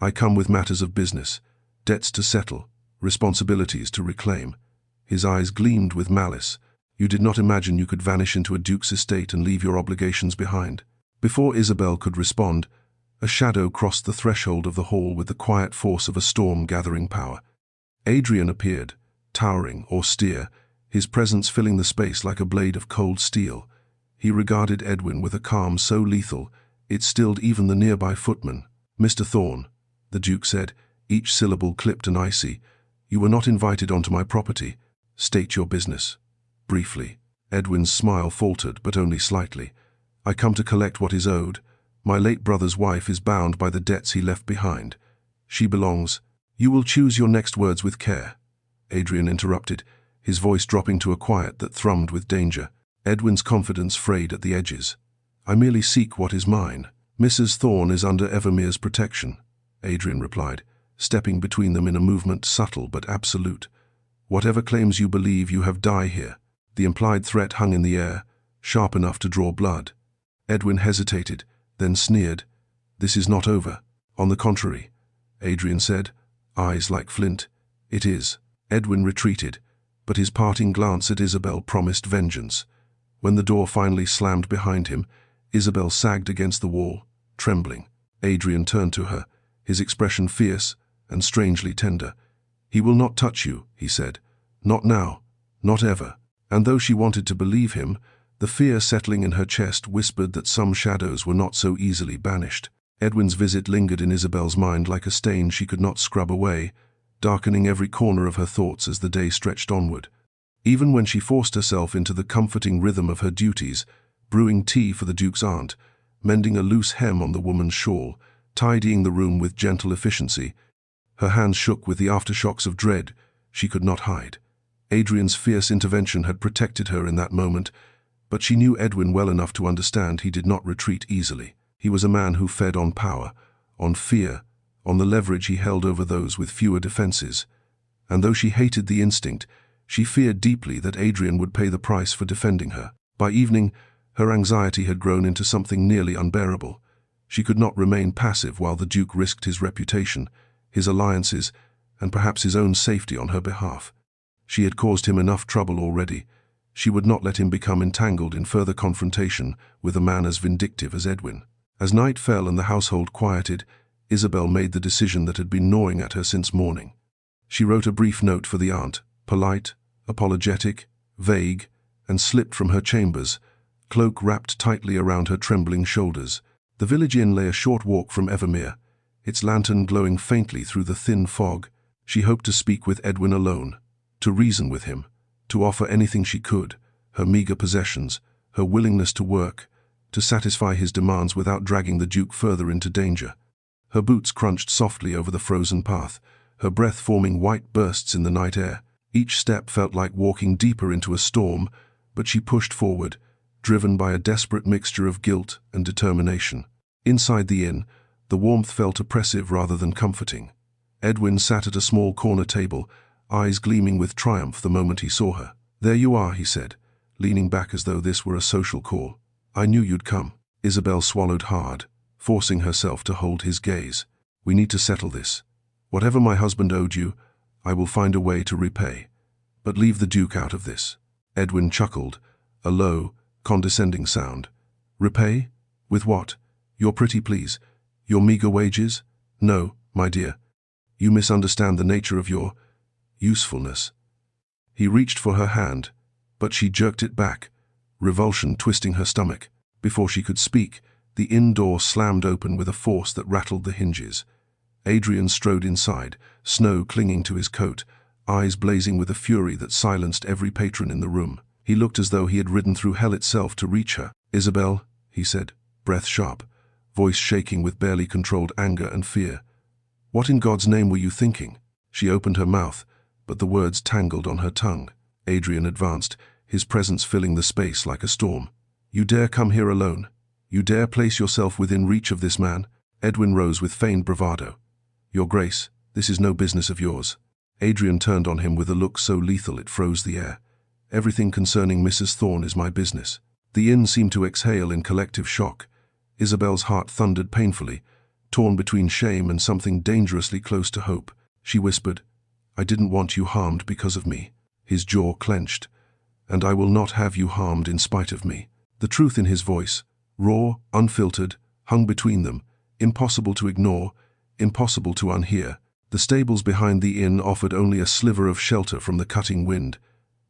"I come with matters of business, debts to settle, responsibilities to reclaim." His eyes gleamed with malice. "You did not imagine you could vanish into a duke's estate and leave your obligations behind." Before Isabel could respond, a shadow crossed the threshold of the hall with the quiet force of a storm gathering power. Adrian appeared, towering, austere, his presence filling the space like a blade of cold steel. He regarded Edwin with a calm so lethal, it stilled even the nearby footman. "Mr. Thorne," the Duke said, each syllable clipped and icy, "you were not invited onto my property. State your business." Briefly. Edwin's smile faltered, but only slightly. "I come to collect what is owed. My late brother's wife is bound by the debts he left behind. She belongs—" "You will choose your next words with care," Adrian interrupted, his voice dropping to a quiet that thrummed with danger. Edwin's confidence frayed at the edges. "I merely seek what is mine." "Mrs. Thorne is under Evermere's protection," Adrian replied, stepping between them in a movement subtle but absolute. "Whatever claims you believe you have die here." The implied threat hung in the air, sharp enough to draw blood. Edwin hesitated, then sneered. "This is not over." "On the contrary," Adrian said, eyes like flint. "It is." Edwin retreated, but his parting glance at Isabel promised vengeance. When the door finally slammed behind him, Isabel sagged against the wall, trembling. Adrian turned to her, his expression fierce and strangely tender. "He will not touch you," he said. "Not now, not ever." And though she wanted to believe him, the fear settling in her chest whispered that some shadows were not so easily banished. Edwin's visit lingered in Isabel's mind like a stain she could not scrub away, darkening every corner of her thoughts as the day stretched onward. Even when she forced herself into the comforting rhythm of her duties, brewing tea for the Duke's aunt, mending a loose hem on the woman's shawl, tidying the room with gentle efficiency, her hands shook with the aftershocks of dread she could not hide. Adrian's fierce intervention had protected her in that moment, but she knew Edwin well enough to understand he did not retreat easily. He was a man who fed on power, on fear, on the leverage he held over those with fewer defenses. And though she hated the instinct, she feared deeply that Adrian would pay the price for defending her. By evening, her anxiety had grown into something nearly unbearable. She could not remain passive while the Duke risked his reputation, his alliances, and perhaps his own safety on her behalf. She had caused him enough trouble already. She would not let him become entangled in further confrontation with a man as vindictive as Edwin. As night fell and the household quieted, Isabel made the decision that had been gnawing at her since morning. She wrote a brief note for the aunt, polite, apologetic, vague, and slipped from her chambers, cloak wrapped tightly around her trembling shoulders. The village inn lay a short walk from Evermere, its lantern glowing faintly through the thin fog. She hoped to speak with Edwin alone, to reason with him, to offer anything she could, her meager possessions, her willingness to work, to satisfy his demands without dragging the Duke further into danger. Her boots crunched softly over the frozen path, her breath forming white bursts in the night air. Each step felt like walking deeper into a storm, but she pushed forward, driven by a desperate mixture of guilt and determination. Inside the inn, the warmth felt oppressive rather than comforting. Edwin sat at a small corner table, eyes gleaming with triumph the moment he saw her. "There you are," he said, leaning back as though this were a social call. "I knew you'd come." Isabel swallowed hard, forcing herself to hold his gaze. "We need to settle this. Whatever my husband owed you, I will find a way to repay. But leave the Duke out of this." Edwin chuckled, a low, condescending sound. "Repay? With what? Your pretty pleas? Your meager wages? No, my dear. You misunderstand the nature of your usefulness." He reached for her hand, but she jerked it back, revulsion twisting her stomach. Before she could speak, the inn door slammed open with a force that rattled the hinges. Adrian strode inside, snow clinging to his coat, eyes blazing with a fury that silenced every patron in the room. He looked as though he had ridden through hell itself to reach her. "Isabel," he said, breath sharp, voice shaking with barely controlled anger and fear. "What in God's name were you thinking?" She opened her mouth, but the words tangled on her tongue. Adrian advanced, his presence filling the space like a storm. "You dare come here alone? You dare place yourself within reach of this man?" Edwin rose with feigned bravado. "Your Grace, this is no business of yours." Adrian turned on him with a look so lethal it froze the air. "Everything concerning Mrs. Thorne is my business." The inn seemed to exhale in collective shock. Isabel's heart thundered painfully, torn between shame and something dangerously close to hope. She whispered, "I didn't want you harmed because of me." His jaw clenched. "And I will not have you harmed in spite of me." The truth in his voice, raw, unfiltered, hung between them, impossible to ignore, impossible to unhear. The stables behind the inn offered only a sliver of shelter from the cutting wind,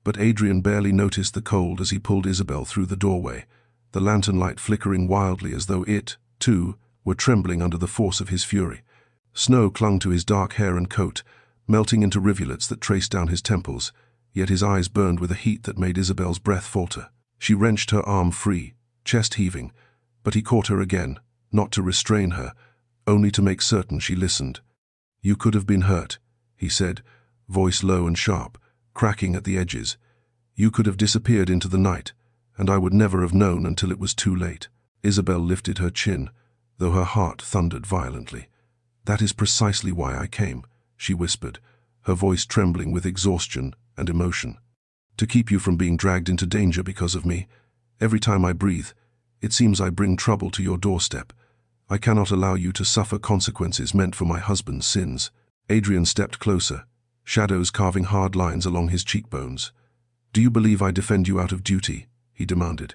but Adrian barely noticed the cold as he pulled Isabel through the doorway, the lantern light flickering wildly as though it, too, were trembling under the force of his fury. Snow clung to his dark hair and coat, melting into rivulets that traced down his temples, yet his eyes burned with a heat that made Isabel's breath falter. She wrenched her arm free, chest heaving, but he caught her again, not to restrain her, only to make certain she listened. "You could have been hurt," he said, voice low and sharp, cracking at the edges. "You could have disappeared into the night, and I would never have known until it was too late." Isabel lifted her chin, though her heart thundered violently. "That is precisely why I came," she whispered, her voice trembling with exhaustion and emotion. "To keep you from being dragged into danger because of me. Every time I breathe, it seems I bring trouble to your doorstep. I cannot allow you to suffer consequences meant for my husband's sins." Adrian stepped closer, shadows carving hard lines along his cheekbones. "Do you believe I defend you out of duty?" he demanded.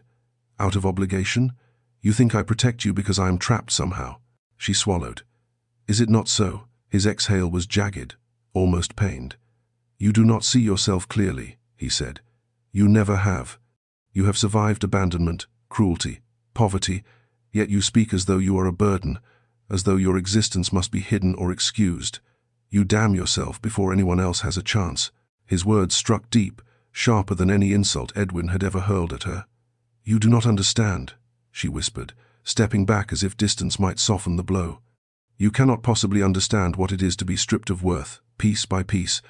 "Out of obligation? You think I protect you because I am trapped somehow?" She swallowed. "Is it not so?" His exhale was jagged, almost pained. "You do not see yourself clearly," he said. "You never have. You have survived abandonment, cruelty, poverty, yet you speak as though you are a burden, as though your existence must be hidden or excused. You damn yourself before anyone else has a chance." His words struck deep, sharper than any insult Edwin had ever hurled at her. "You do not understand," she whispered, stepping back as if distance might soften the blow. "You cannot possibly understand what it is to be stripped of worth, piece by piece,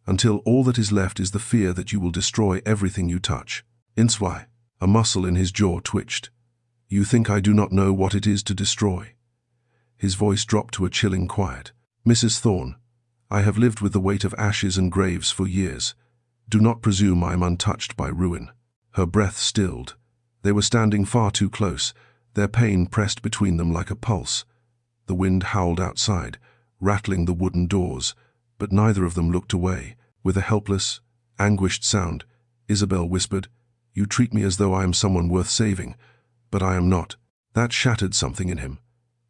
until all that is left is the fear that you will destroy everything you touch." Inswhy, a muscle in his jaw twitched. You think I do not know what it is to destroy?" His voice dropped to a chilling quiet. "Mrs. Thorne, I have lived with the weight of ashes and graves for years. Do not presume I am untouched by ruin." Her breath stilled. They were standing far too close, their pain pressed between them like a pulse. The wind howled outside, rattling the wooden doors, but neither of them looked away. With a helpless, anguished sound, Isabel whispered, "You treat me as though I am someone worth saving, but I am not." That shattered something in him.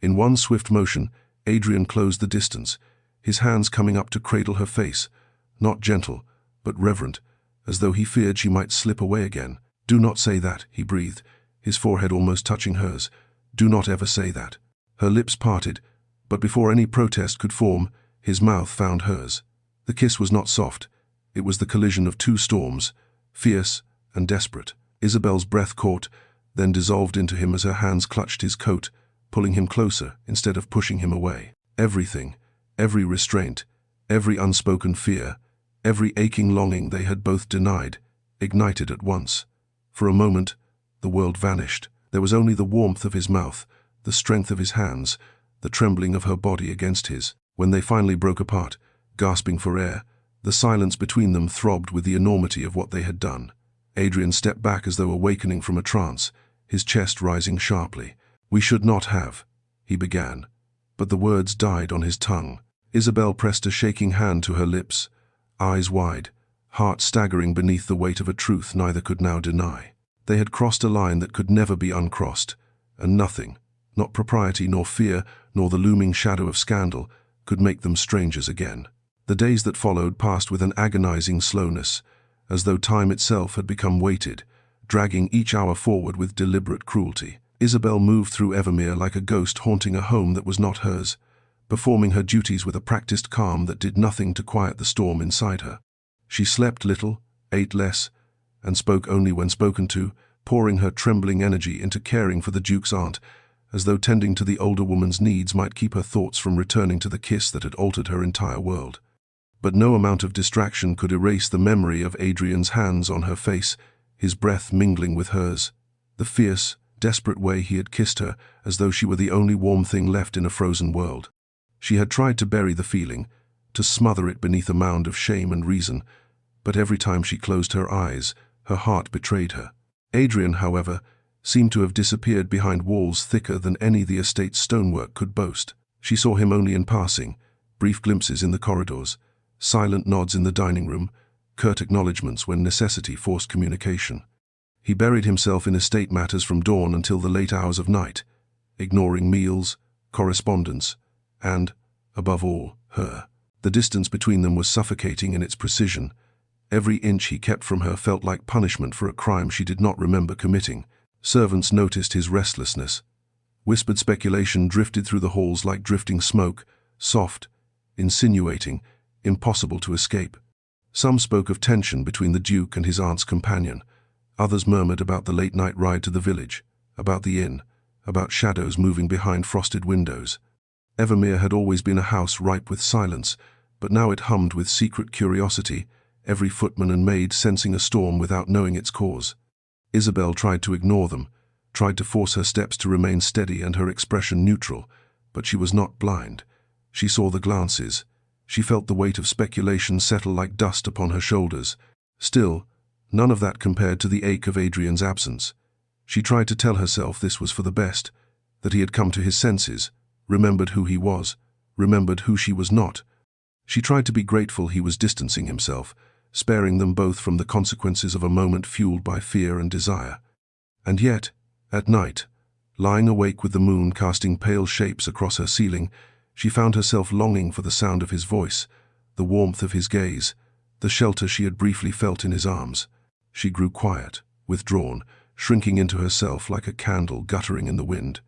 In one swift motion, Adrian closed the distance, his hands coming up to cradle her face, not gentle, but reverent, as though he feared she might slip away again. "Do not say that," he breathed, his forehead almost touching hers. "Do not ever say that." Her lips parted, but before any protest could form, his mouth found hers. The kiss was not soft. It was the collision of two storms, fierce and desperate. Isabel's breath caught, then dissolved into him as her hands clutched his coat, pulling him closer instead of pushing him away. Everything, every restraint, every unspoken fear, every aching longing they had both denied, ignited at once. For a moment, the world vanished. There was only the warmth of his mouth, the strength of his hands, the trembling of her body against his. When they finally broke apart, gasping for air, the silence between them throbbed with the enormity of what they had done. Adrian stepped back as though awakening from a trance, his chest rising sharply. "We should not have," he began, but the words died on his tongue. Isabel pressed a shaking hand to her lips, eyes wide, heart staggering beneath the weight of a truth neither could now deny. They had crossed a line that could never be uncrossed, and nothing, not propriety nor fear nor the looming shadow of scandal, could make them strangers again. The days that followed passed with an agonizing slowness, as though time itself had become weighted, dragging each hour forward with deliberate cruelty. Isabel moved through Evermere like a ghost haunting a home that was not hers, performing her duties with a practiced calm that did nothing to quiet the storm inside her. She slept little, ate less, and spoke only when spoken to, pouring her trembling energy into caring for the Duke's aunt, as though tending to the older woman's needs might keep her thoughts from returning to the kiss that had altered her entire world. But no amount of distraction could erase the memory of Adrian's hands on her face, his breath mingling with hers, the fierce, desperate way he had kissed her as though she were the only warm thing left in a frozen world. She had tried to bury the feeling, to smother it beneath a mound of shame and reason, but every time she closed her eyes, her heart betrayed her. Adrian, however, seemed to have disappeared behind walls thicker than any the estate's stonework could boast. She saw him only in passing, brief glimpses in the corridors, silent nods in the dining room, curt acknowledgments when necessity forced communication. He buried himself in estate matters from dawn until the late hours of night, ignoring meals, correspondence, and, above all, her. The distance between them was suffocating in its precision. Every inch he kept from her felt like punishment for a crime she did not remember committing. Servants noticed his restlessness. Whispered speculation drifted through the halls like drifting smoke, soft, insinuating, impossible to escape. Some spoke of tension between the Duke and his aunt's companion. Others murmured about the late-night ride to the village, about the inn, about shadows moving behind frosted windows. Evermere had always been a house ripe with silence, but now it hummed with secret curiosity, every footman and maid sensing a storm without knowing its cause. Isabel tried to ignore them, tried to force her steps to remain steady and her expression neutral, but she was not blind. She saw the glances. She felt the weight of speculation settle like dust upon her shoulders. Still, none of that compared to the ache of Adrian's absence. She tried to tell herself this was for the best, that he had come to his senses, remembered who he was, remembered who she was not. She tried to be grateful he was distancing himself, sparing them both from the consequences of a moment fueled by fear and desire. And yet, at night, lying awake with the moon casting pale shapes across her ceiling, she found herself longing for the sound of his voice, the warmth of his gaze, the shelter she had briefly felt in his arms. She grew quiet, withdrawn, shrinking into herself like a candle guttering in the wind.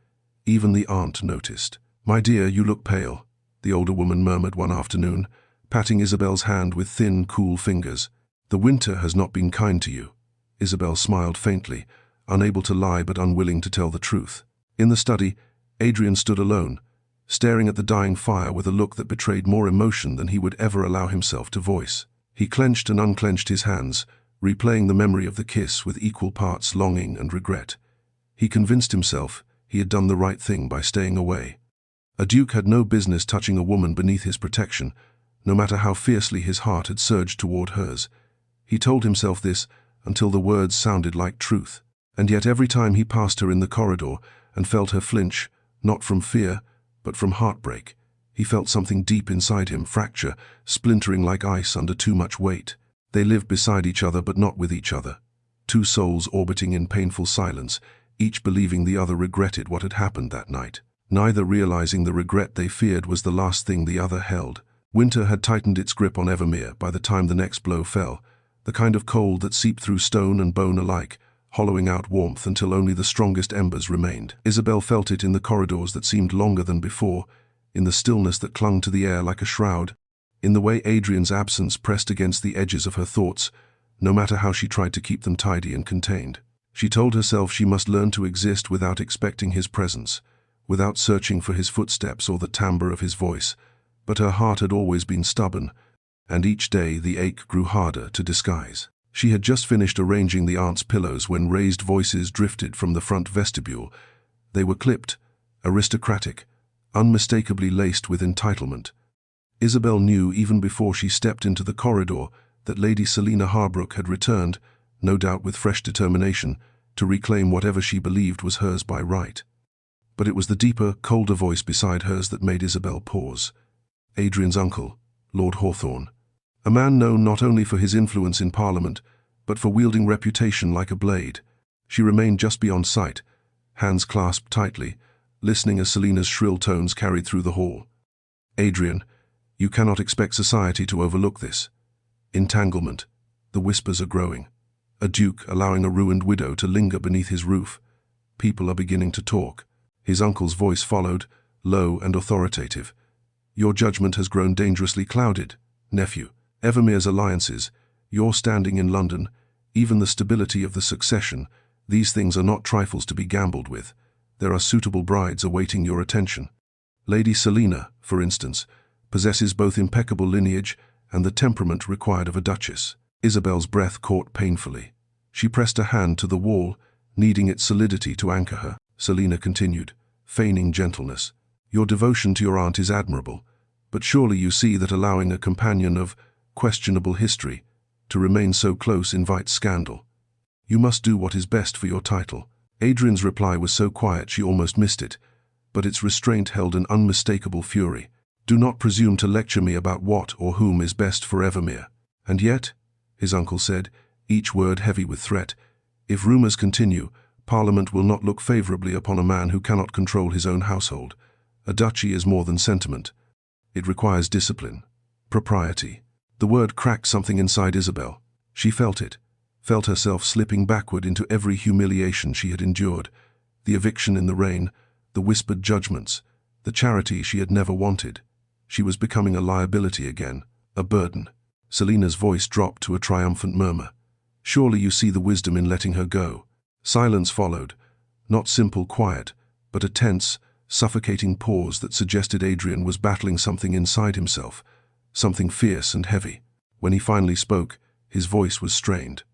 Even the aunt noticed. "My dear, you look pale," the older woman murmured one afternoon, patting Isabel's hand with thin, cool fingers. "The winter has not been kind to you." Isabel smiled faintly, unable to lie but unwilling to tell the truth. In the study, Adrian stood alone, staring at the dying fire with a look that betrayed more emotion than he would ever allow himself to voice. He clenched and unclenched his hands, replaying the memory of the kiss with equal parts longing and regret. He convinced himself he had done the right thing by staying away. A duke had no business touching a woman beneath his protection, no matter how fiercely his heart had surged toward hers. He told himself this until the words sounded like truth. And yet every time he passed her in the corridor and felt her flinch, not from fear, but from heartbreak, he felt something deep inside him fracture, splintering like ice under too much weight. They lived beside each other but not with each other. Two souls orbiting in painful silence, each believing the other regretted what had happened that night. Neither realizing the regret they feared was the last thing the other held. Winter had tightened its grip on Evermere by the time the next blow fell, the kind of cold that seeped through stone and bone alike, hollowing out warmth until only the strongest embers remained. Isabel felt it in the corridors that seemed longer than before, in the stillness that clung to the air like a shroud, in the way Adrian's absence pressed against the edges of her thoughts, no matter how she tried to keep them tidy and contained. She told herself she must learn to exist without expecting his presence, without searching for his footsteps or the timbre of his voice, but her heart had always been stubborn, and each day the ache grew harder to disguise. She had just finished arranging the aunt's pillows when raised voices drifted from the front vestibule. They were clipped, aristocratic, unmistakably laced with entitlement. Isabel knew even before she stepped into the corridor that Lady Selina Harbrook had returned, no doubt with fresh determination, to reclaim whatever she believed was hers by right. But it was the deeper, colder voice beside hers that made Isabel pause. Adrian's uncle, Lord Hawthorne. A man known not only for his influence in Parliament, but for wielding reputation like a blade. She remained just beyond sight, hands clasped tightly, listening as Selina's shrill tones carried through the hall. "Adrian, you cannot expect society to overlook this. Entanglement. The whispers are growing. A duke allowing a ruined widow to linger beneath his roof. People are beginning to talk." His uncle's voice followed, low and authoritative. "Your judgment has grown dangerously clouded, nephew. Evermere's alliances, your standing in London, even the stability of the succession, these things are not trifles to be gambled with. There are suitable brides awaiting your attention. Lady Selina, for instance, possesses both impeccable lineage and the temperament required of a duchess." Isabel's breath caught painfully. She pressed a hand to the wall, needing its solidity to anchor her. Selina continued, feigning gentleness. "Your devotion to your aunt is admirable, but surely you see that allowing a companion of questionable history to remain so close invites scandal. You must do what is best for your title." Adrian's reply was so quiet she almost missed it, but its restraint held an unmistakable fury. "Do not presume to lecture me about what or whom is best for Evermere." "And yet," his uncle said, each word heavy with threat, "if rumors continue, Parliament will not look favorably upon a man who cannot control his own household. A duchy is more than sentiment. It requires discipline, propriety." The word cracked something inside Isabel. She felt it, felt herself slipping backward into every humiliation she had endured, the eviction in the rain, the whispered judgments, the charity she had never wanted. She was becoming a liability again, a burden. Selina's voice dropped to a triumphant murmur. "Surely you see the wisdom in letting her go." Silence followed, not simple quiet, but a tense, suffocating pause that suggested Adrian was battling something inside himself, something fierce and heavy. When he finally spoke, his voice was strained.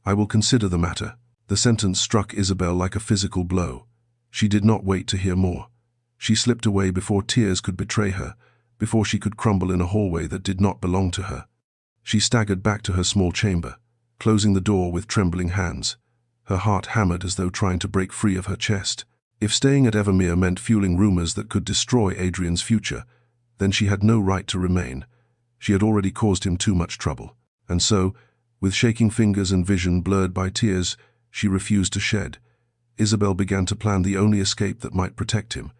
"I will consider the matter." The sentence struck Isabel like a physical blow. She did not wait to hear more. She slipped away before tears could betray her, before she could crumble in a hallway that did not belong to her. She staggered back to her small chamber, closing the door with trembling hands. Her heart hammered as though trying to break free of her chest. If staying at Evermere meant fueling rumors that could destroy Adrian's future, then she had no right to remain. She had already caused him too much trouble. And so, with shaking fingers and vision blurred by tears she refused to shed, Isabel began to plan the only escape that might protect him,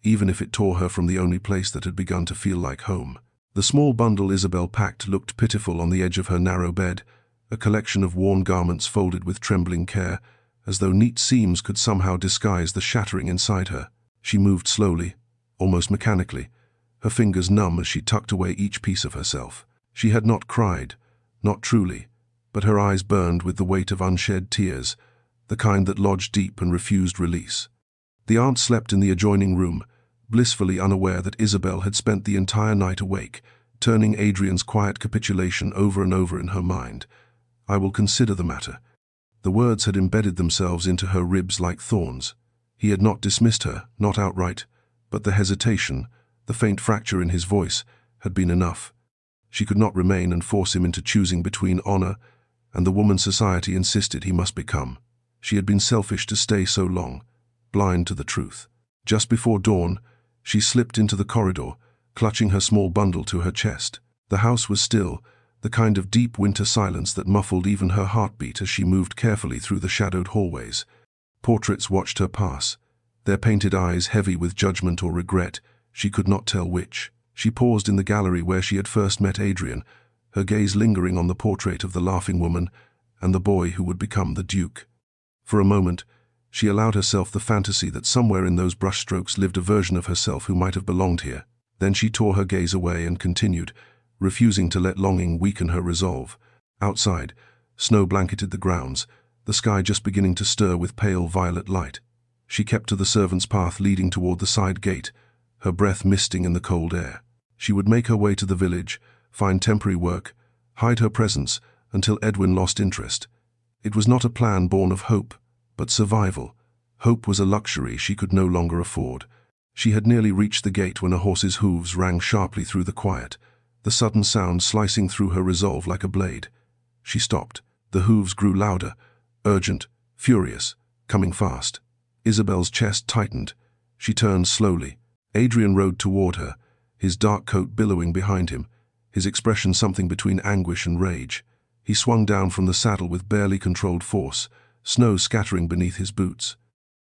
even if it tore her from the only place that had begun to feel like home. The small bundle Isabel packed looked pitiful on the edge of her narrow bed, a collection of worn garments folded with trembling care, as though neat seams could somehow disguise the shattering inside her. She moved slowly, almost mechanically, her fingers numb as she tucked away each piece of herself. She had not cried, not truly, but her eyes burned with the weight of unshed tears, the kind that lodged deep and refused release. The aunt slept in the adjoining room, blissfully unaware that Isabel had spent the entire night awake, turning Adrian's quiet capitulation over and over in her mind. "I will consider the matter." The words had embedded themselves into her ribs like thorns. He had not dismissed her, not outright, but the hesitation, the faint fracture in his voice, had been enough. She could not remain and force him into choosing between honor and the woman society insisted he must become. She had been selfish to stay so long, blind to the truth. Just before dawn, she slipped into the corridor, clutching her small bundle to her chest. The house was still, the kind of deep winter silence that muffled even her heartbeat as she moved carefully through the shadowed hallways. Portraits watched her pass, their painted eyes heavy with judgment or regret, she could not tell which. She paused in the gallery where she had first met Adrian, her gaze lingering on the portrait of the laughing woman and the boy who would become the Duke. For a moment, she allowed herself the fantasy that somewhere in those brushstrokes lived a version of herself who might have belonged here. Then she tore her gaze away and continued, refusing to let longing weaken her resolve. Outside, snow blanketed the grounds, the sky just beginning to stir with pale violet light. She kept to the servants' path leading toward the side gate, her breath misting in the cold air. She would make her way to the village, find temporary work, hide her presence until Edwin lost interest. It was not a plan born of hope, but survival. Hope was a luxury she could no longer afford. She had nearly reached the gate when a horse's hooves rang sharply through the quiet, the sudden sound slicing through her resolve like a blade. She stopped. The hooves grew louder, urgent, furious, coming fast. Isabel's chest tightened. She turned slowly. Adrian rode toward her, his dark coat billowing behind him, his expression something between anguish and rage. He swung down from the saddle with barely controlled force, snow scattering beneath his boots.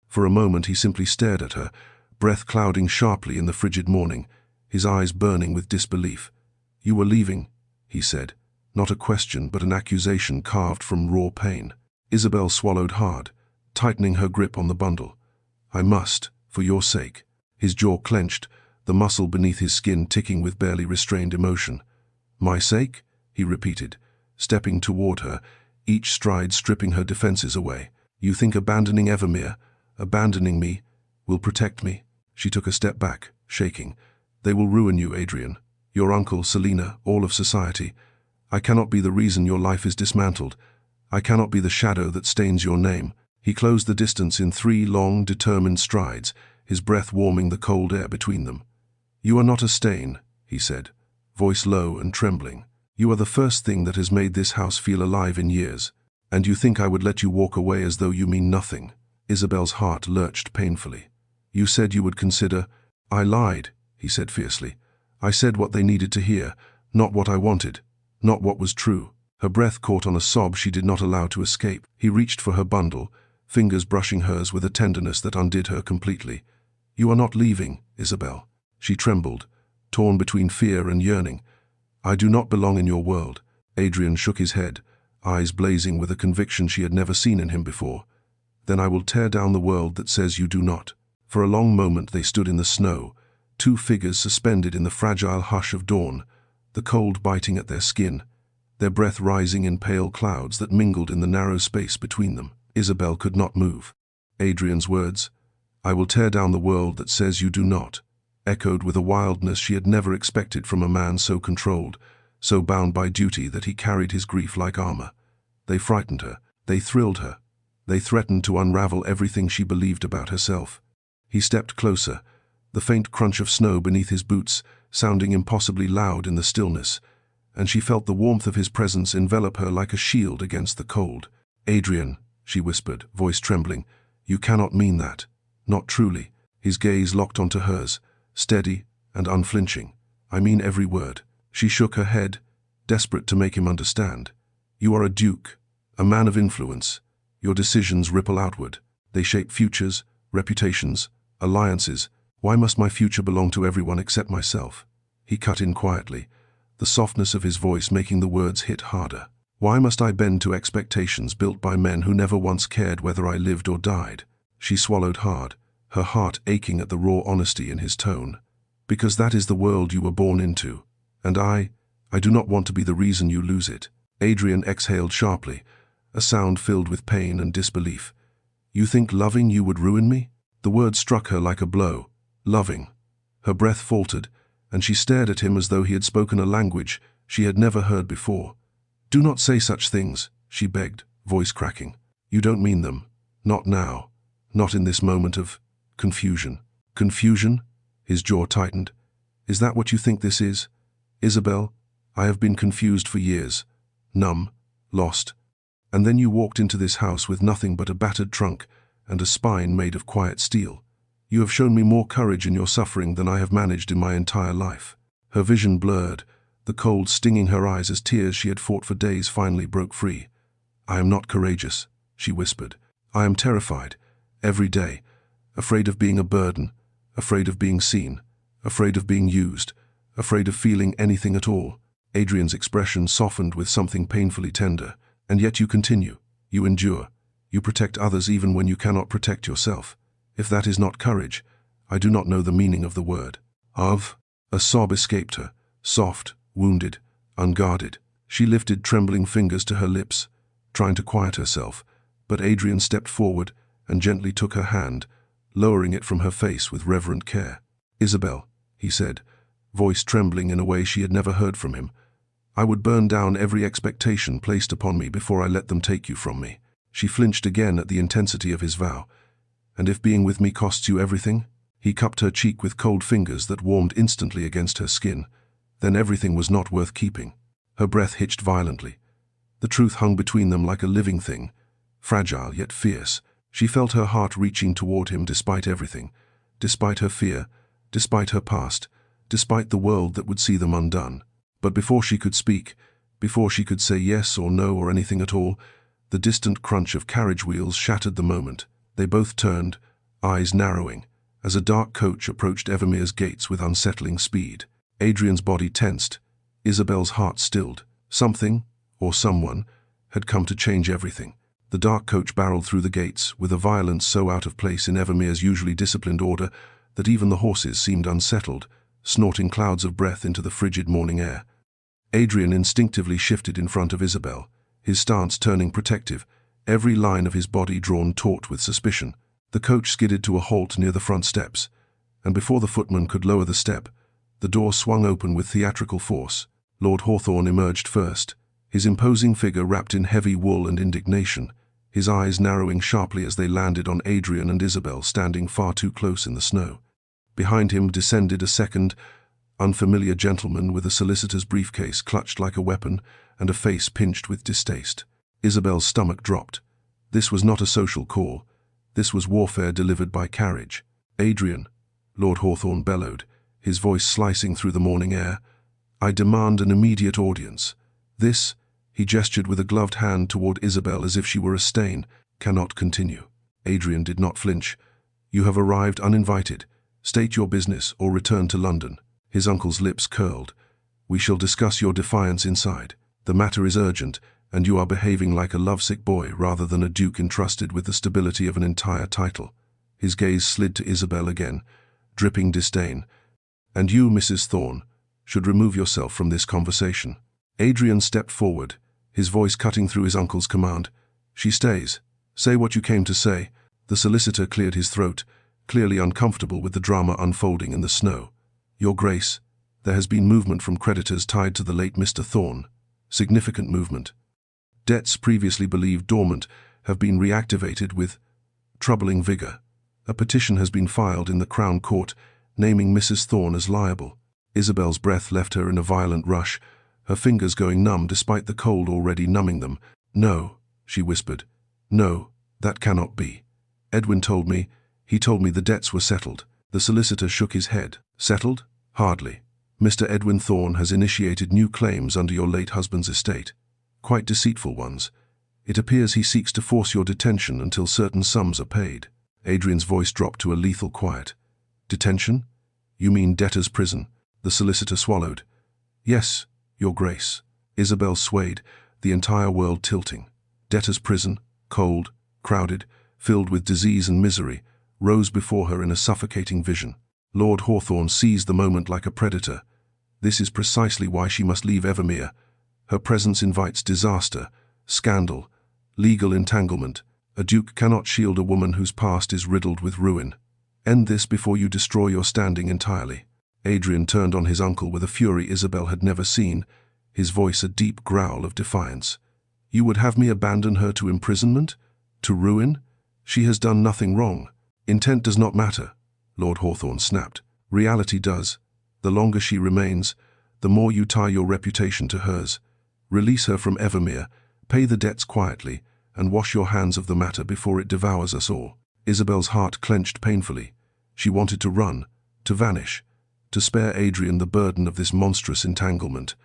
For a moment he simply stared at her, breath clouding sharply in the frigid morning, his eyes burning with disbelief. "You were leaving," he said, not a question but an accusation carved from raw pain. Isabel swallowed hard, tightening her grip on the bundle. "I must, for your sake." His jaw clenched, the muscle beneath his skin ticking with barely restrained emotion. "My sake?" he repeated, stepping toward her, each stride stripping her defenses away. "You think abandoning Evermere, abandoning me, will protect me?" She took a step back, shaking. "They will ruin you, Adrian. Your uncle, Selina, all of society. I cannot be the reason your life is dismantled. I cannot be the shadow that stains your name." He closed the distance in 3 long, determined strides, his breath warming the cold air between them. "You are not a stain," he said, voice low and trembling. "You are the first thing that has made this house feel alive in years. And you think I would let you walk away as though you mean nothing?" Isabel's heart lurched painfully. "You said you would consider—" "I lied," he said fiercely. "I said what they needed to hear, not what I wanted, not what was true." Her breath caught on a sob she did not allow to escape. He reached for her bundle, fingers brushing hers with a tenderness that undid her completely. "You are not leaving, Isabel." She trembled, torn between fear and yearning. "I do not belong in your world." Adrian shook his head, eyes blazing with a conviction she had never seen in him before. "Then I will tear down the world that says you do not." For a long moment they stood in the snow, 2 figures suspended in the fragile hush of dawn, the cold biting at their skin, their breath rising in pale clouds that mingled in the narrow space between them. Isabel could not move. Adrian's words, "I will tear down the world that says you do not," echoed with a wildness she had never expected from a man so controlled, so bound by duty that he carried his grief like armor. They frightened her. They thrilled her. They threatened to unravel everything she believed about herself. He stepped closer, the faint crunch of snow beneath his boots sounding impossibly loud in the stillness, and she felt the warmth of his presence envelop her like a shield against the cold. "Adrian," she whispered, voice trembling, "you cannot mean that. Not truly." His gaze locked onto hers, steady and unflinching. "I mean every word." She shook her head, desperate to make him understand. "You are a duke, a man of influence. Your decisions ripple outward. They shape futures, reputations, alliances. Why must my future belong to everyone except myself?" He cut in quietly, the softness of his voice making the words hit harder. "Why must I bend to expectations built by men who never once cared whether I lived or died?" She swallowed hard, her heart aching at the raw honesty in his tone. "Because that is the world you were born into. And I do not want to be the reason you lose it." Adrian exhaled sharply, a sound filled with pain and disbelief. "You think loving you would ruin me?" The word struck her like a blow. Loving. Her breath faltered, and she stared at him as though he had spoken a language she had never heard before. "Do not say such things," she begged, voice cracking. You don't mean them. Not now. Not in this moment of confusion. Confusion? His jaw tightened. Is that what you think this is? Isabel, I have been confused for years. Numb. Lost. And then you walked into this house with nothing but a battered trunk and a spine made of quiet steel. You have shown me more courage in your suffering than I have managed in my entire life. Her vision blurred, the cold stinging her eyes as tears she had fought for days finally broke free. I am not courageous, she whispered. I am terrified, every day, afraid of being a burden, afraid of being seen, afraid of being used, afraid of feeling anything at all. Adrian's expression softened with something painfully tender. And yet you continue, you endure, you protect others even when you cannot protect yourself. If that is not courage, I do not know the meaning of the word. A sob escaped her, soft, wounded, unguarded. She lifted trembling fingers to her lips, trying to quiet herself, but Adrian stepped forward and gently took her hand, lowering it from her face with reverent care. Isabel, he said, voice trembling in a way she had never heard from him, I would burn down every expectation placed upon me before I let them take you from me. She flinched again at the intensity of his vow. And if being with me costs you everything? He cupped her cheek with cold fingers that warmed instantly against her skin. Then everything was not worth keeping. Her breath hitched violently. The truth hung between them like a living thing, fragile yet fierce. She felt her heart reaching toward him despite everything, despite her fear, despite her past, despite the world that would see them undone. But before she could speak, before she could say yes or no or anything at all, the distant crunch of carriage wheels shattered the moment. They both turned, eyes narrowing, as a dark coach approached Evermere's gates with unsettling speed. Adrian's body tensed, Isabel's heart stilled. Something, or someone, had come to change everything. The dark coach barreled through the gates with a violence so out of place in Evermere's usually disciplined order that even the horses seemed unsettled, snorting clouds of breath into the frigid morning air. Adrian instinctively shifted in front of Isabel, his stance turning protective, every line of his body drawn taut with suspicion. The coach skidded to a halt near the front steps, and before the footman could lower the step, the door swung open with theatrical force. Lord Hawthorne emerged first, his imposing figure wrapped in heavy wool and indignation, his eyes narrowing sharply as they landed on Adrian and Isabel standing far too close in the snow. Behind him descended a second, unfamiliar gentleman with a solicitor's briefcase clutched like a weapon and a face pinched with distaste. Isabel's stomach dropped. This was not a social call. This was warfare delivered by carriage. Adrian, Lord Hawthorne bellowed, his voice slicing through the morning air, I demand an immediate audience. This, he gestured with a gloved hand toward Isabel as if she were a stain, cannot continue. Adrian did not flinch. You have arrived uninvited. State your business or return to London. His uncle's lips curled. We shall discuss your defiance inside. The matter is urgent, and you are behaving like a lovesick boy rather than a duke entrusted with the stability of an entire title. His gaze slid to Isabel again, dripping disdain. And you, Mrs. Thorne, should remove yourself from this conversation. Adrian stepped forward, his voice cutting through his uncle's command. She stays. Say what you came to say. The solicitor cleared his throat, clearly uncomfortable with the drama unfolding in the snow. Your Grace, there has been movement from creditors tied to the late Mr. Thorne. Significant movement. Debts previously believed dormant have been reactivated with troubling vigor. A petition has been filed in the Crown Court naming Mrs. Thorne as liable. Isabel's breath left her in a violent rush, her fingers going numb despite the cold already numbing them. No, she whispered. No, that cannot be. Edwin told me, he told me the debts were settled. The solicitor shook his head. Settled? Hardly. Mr. Edwin Thorne has initiated new claims under your late husband's estate. Quite deceitful ones. It appears he seeks to force your detention until certain sums are paid. Adrian's voice dropped to a lethal quiet. Detention? You mean debtor's prison? The solicitor swallowed. Yes, Your Grace. Isabel swayed, the entire world tilting. Debtor's prison, cold, crowded, filled with disease and misery, rose before her in a suffocating vision. Lord Hawthorne seized the moment like a predator. This is precisely why she must leave Evermere. Her presence invites disaster, scandal, legal entanglement. A duke cannot shield a woman whose past is riddled with ruin. End this before you destroy your standing entirely. Adrian turned on his uncle with a fury Isabel had never seen, his voice a deep growl of defiance. You would have me abandon her to imprisonment? To ruin? She has done nothing wrong. Intent does not matter, Lord Hawthorne snapped. Reality does. The longer she remains, the more you tie your reputation to hers. Release her from Evermere, pay the debts quietly, and wash your hands of the matter before it devours us all. Isabel's heart clenched painfully. She wanted to run, to vanish, to spare Adrian the burden of this monstrous entanglement.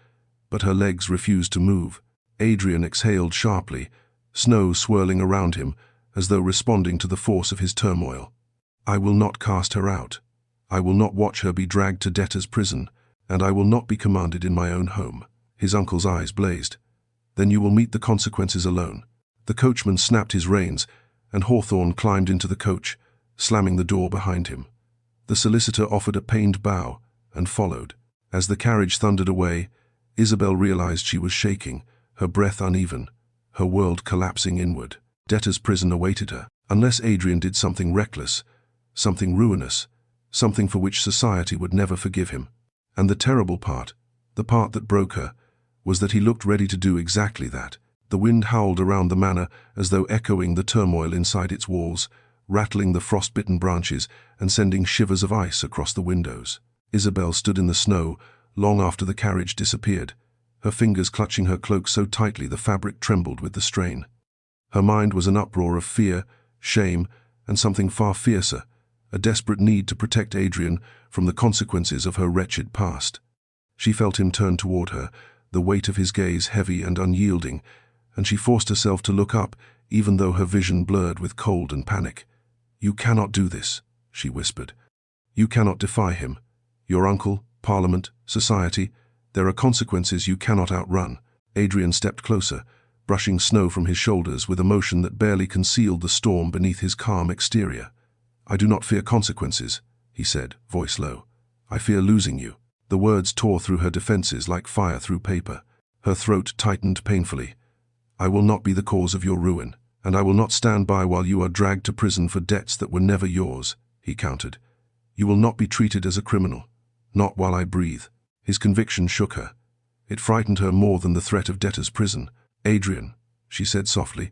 But her legs refused to move. Adrian exhaled sharply, snow swirling around him, as though responding to the force of his turmoil. I will not cast her out. I will not watch her be dragged to debtor's prison, and I will not be commanded in my own home. His uncle's eyes blazed. Then you will meet the consequences alone. The coachman snapped his reins, and Hawthorne climbed into the coach, slamming the door behind him. The solicitor offered a pained bow and followed. As the carriage thundered away, Isabel realized she was shaking, her breath uneven, her world collapsing inward. Debtor's prison awaited her, unless Adrian did something reckless, something ruinous, something for which society would never forgive him. And the terrible part, the part that broke her, was that he looked ready to do exactly that. The wind howled around the manor as though echoing the turmoil inside its walls, rattling the frost-bitten branches and sending shivers of ice across the windows. Isabel stood in the snow long after the carriage disappeared, her fingers clutching her cloak so tightly the fabric trembled with the strain. Her mind was an uproar of fear, shame, and something far fiercer, a desperate need to protect Adrian from the consequences of her wretched past. She felt him turn toward her, the weight of his gaze heavy and unyielding, and she forced herself to look up, even though her vision blurred with cold and panic. "You cannot do this," she whispered. "You cannot defy him. Your uncle, Parliament, society, there are consequences you cannot outrun." Adrian stepped closer, brushing snow from his shoulders with a motion that barely concealed the storm beneath his calm exterior. "I do not fear consequences," he said, voice low. "I fear losing you." The words tore through her defenses like fire through paper. Her throat tightened painfully. "I will not be the cause of your ruin, and I will not stand by while you are dragged to prison for debts that were never yours," he countered. "You will not be treated as a criminal, not while I breathe." His conviction shook her. It frightened her more than the threat of debtor's prison. "Adrian," she said softly,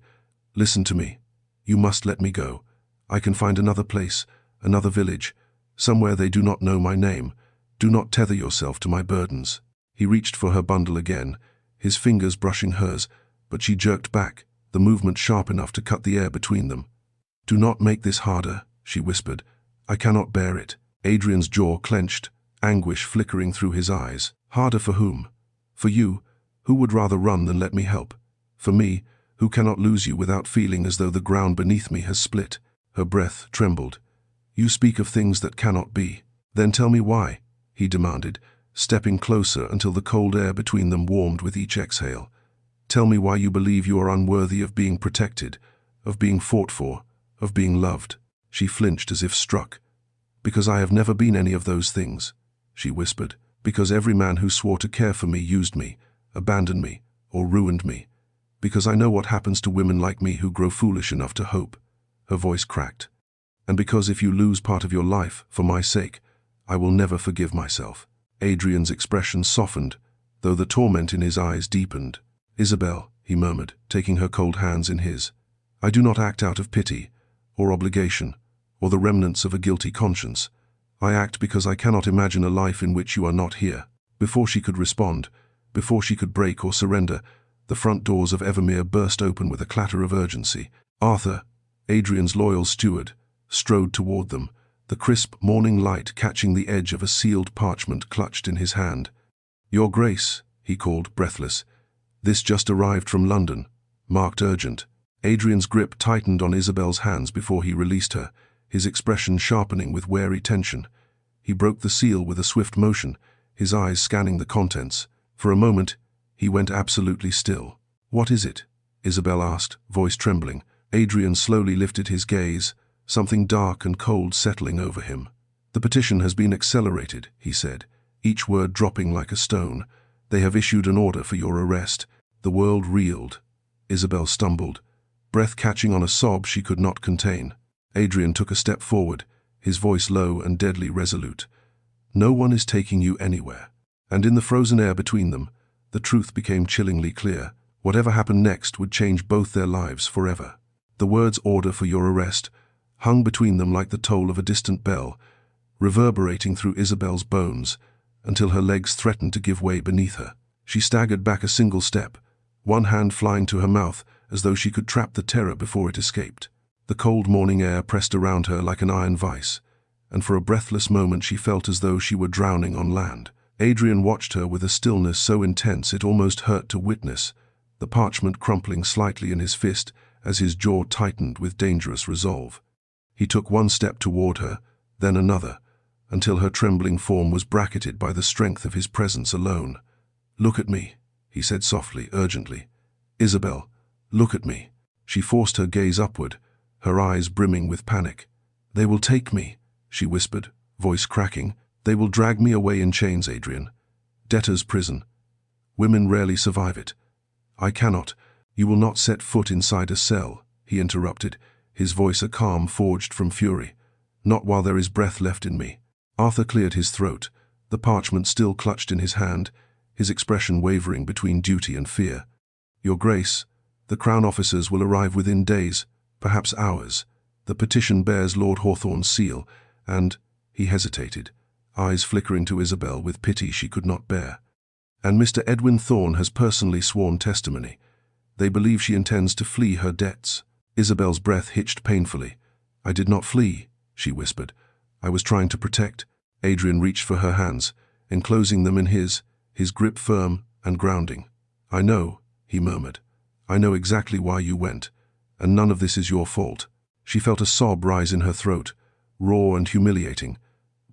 "listen to me. You must let me go. I can find another place, another village, somewhere they do not know my name. Do not tether yourself to my burdens." He reached for her bundle again, his fingers brushing hers, but she jerked back, the movement sharp enough to cut the air between them. "Do not make this harder," she whispered. "I cannot bear it." Adrian's jaw clenched, anguish flickering through his eyes. "Harder for whom? For you, who would rather run than let me help? For me, who cannot lose you without feeling as though the ground beneath me has split?" Her breath trembled. "You speak of things that cannot be. Then tell me why," he demanded, stepping closer until the cold air between them warmed with each exhale. "Tell me why you believe you are unworthy of being protected, of being fought for, of being loved." She flinched as if struck. "Because I have never been any of those things," she whispered. "Because every man who swore to care for me used me, abandoned me, or ruined me. Because I know what happens to women like me who grow foolish enough to hope." Her voice cracked. "And because if you lose part of your life, for my sake, I will never forgive myself." Adrian's expression softened, though the torment in his eyes deepened. "Isabel," he murmured, taking her cold hands in his, "I do not act out of pity, or obligation, or the remnants of a guilty conscience. I act because I cannot imagine a life in which you are not here." Before she could respond, before she could break or surrender, the front doors of Evermere burst open with a clatter of urgency. Arthur, Adrian's loyal steward, strode toward them, the crisp morning light catching the edge of a sealed parchment clutched in his hand. "Your Grace," he called, breathless. "This just arrived from London, marked urgent." Adrian's grip tightened on Isabel's hands before he released her, his expression sharpening with wary tension. He broke the seal with a swift motion, his eyes scanning the contents. For a moment, he went absolutely still. "What is it?" Isabel asked, voice trembling. Adrian slowly lifted his gaze, something dark and cold settling over him. "The petition has been accelerated," he said, each word dropping like a stone. "They have issued an order for your arrest." The world reeled. Isabel stumbled, breath catching on a sob she could not contain. Adrian took a step forward, his voice low and deadly resolute. "No one is taking you anywhere." And in the frozen air between them, the truth became chillingly clear. Whatever happened next would change both their lives forever. The words "order for your arrest" hung between them like the toll of a distant bell, reverberating through Isabel's bones until her legs threatened to give way beneath her. She staggered back a single step, one hand flying to her mouth as though she could trap the terror before it escaped. The cold morning air pressed around her like an iron vice, and for a breathless moment she felt as though she were drowning on land. Adrian watched her with a stillness so intense it almost hurt to witness, the parchment crumpling slightly in his fist as his jaw tightened with dangerous resolve. He took one step toward her, then another, until her trembling form was bracketed by the strength of his presence alone. "Look at me," he said softly, urgently. "Isabel, look at me." She forced her gaze upward, her eyes brimming with panic. "They will take me," she whispered, voice cracking. "They will drag me away in chains, Adrian. Debtor's prison. Women rarely survive it. I cannot. You will not set foot inside a cell," he interrupted, his voice a calm forged from fury. "Not while there is breath left in me." Arthur cleared his throat, the parchment still clutched in his hand, his expression wavering between duty and fear. "Your Grace, the Crown officers will arrive within days, perhaps hours. The petition bears Lord Hawthorne's seal, and—" he hesitated, eyes flickering to Isabel with pity she could not bear. "And Mr. Edwin Thorne has personally sworn testimony. They believe she intends to flee her debts." Isabel's breath hitched painfully. "I did not flee," she whispered. "I was trying to protect." Adrian reached for her hands, enclosing them in his grip firm and grounding. "I know," he murmured. "I know exactly why you went, and none of this is your fault." She felt a sob rise in her throat, raw and humiliating,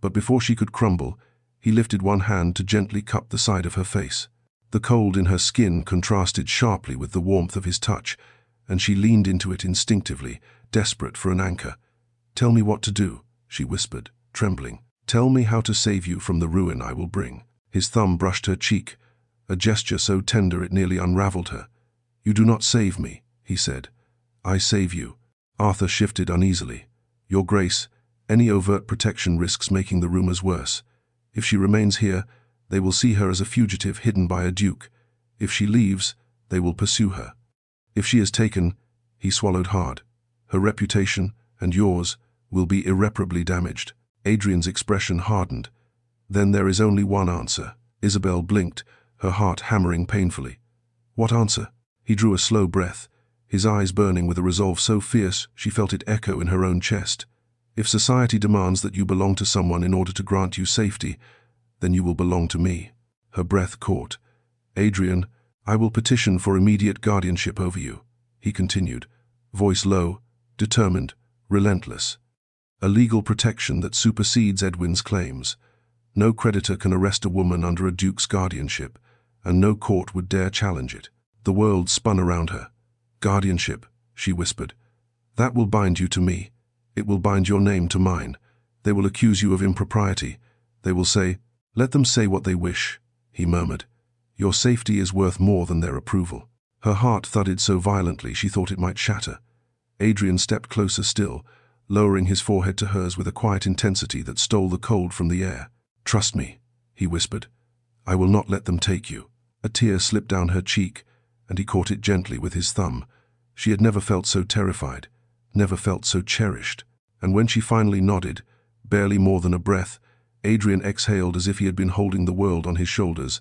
but before she could crumble, he lifted one hand to gently cup the side of her face. The cold in her skin contrasted sharply with the warmth of his touch, and she leaned into it instinctively, desperate for an anchor. "Tell me what to do," she whispered, trembling. "Tell me how to save you from the ruin I will bring." His thumb brushed her cheek, a gesture so tender it nearly unraveled her. "You do not save me," he said. "I save you." Arthur shifted uneasily. "Your Grace, any overt protection risks making the rumors worse. If she remains here, they will see her as a fugitive hidden by a duke. If she leaves, they will pursue her. If she is taken," he swallowed hard, "her reputation, and yours, will be irreparably damaged." Adrian's expression hardened. "Then there is only one answer." Isabel blinked, her heart hammering painfully. "What answer?" He drew a slow breath, his eyes burning with a resolve so fierce she felt it echo in her own chest. "If society demands that you belong to someone in order to grant you safety, then you will belong to me." Her breath caught. "Adrian, I will petition for immediate guardianship over you," he continued, voice low, determined, relentless. "A legal protection that supersedes Edwin's claims. No creditor can arrest a woman under a duke's guardianship, and no court would dare challenge it." The world spun around her. "Guardianship," she whispered. "That will bind you to me. It will bind your name to mine. They will accuse you of impropriety. They will say—" "Let them say what they wish," he murmured. "Your safety is worth more than their approval." Her heart thudded so violently she thought it might shatter. Adrian stepped closer still, lowering his forehead to hers with a quiet intensity that stole the cold from the air. "Trust me," he whispered. "I will not let them take you." A tear slipped down her cheek, and he caught it gently with his thumb. She had never felt so terrified, never felt so cherished. And when she finally nodded, barely more than a breath, Adrian exhaled as if he had been holding the world on his shoulders,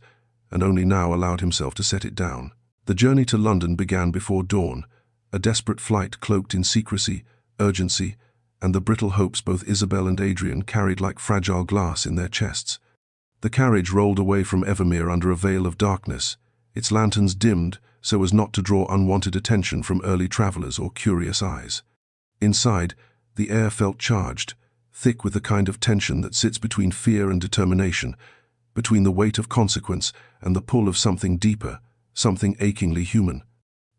and only now allowed himself to set it down. The journey to London began before dawn, a desperate flight cloaked in secrecy, urgency, and the brittle hopes both Isabel and Adrian carried like fragile glass in their chests. The carriage rolled away from Evermere under a veil of darkness, its lanterns dimmed so as not to draw unwanted attention from early travelers or curious eyes. Inside, the air felt charged, thick with the kind of tension that sits between fear and determination, between the weight of consequence and the pull of something deeper, something achingly human.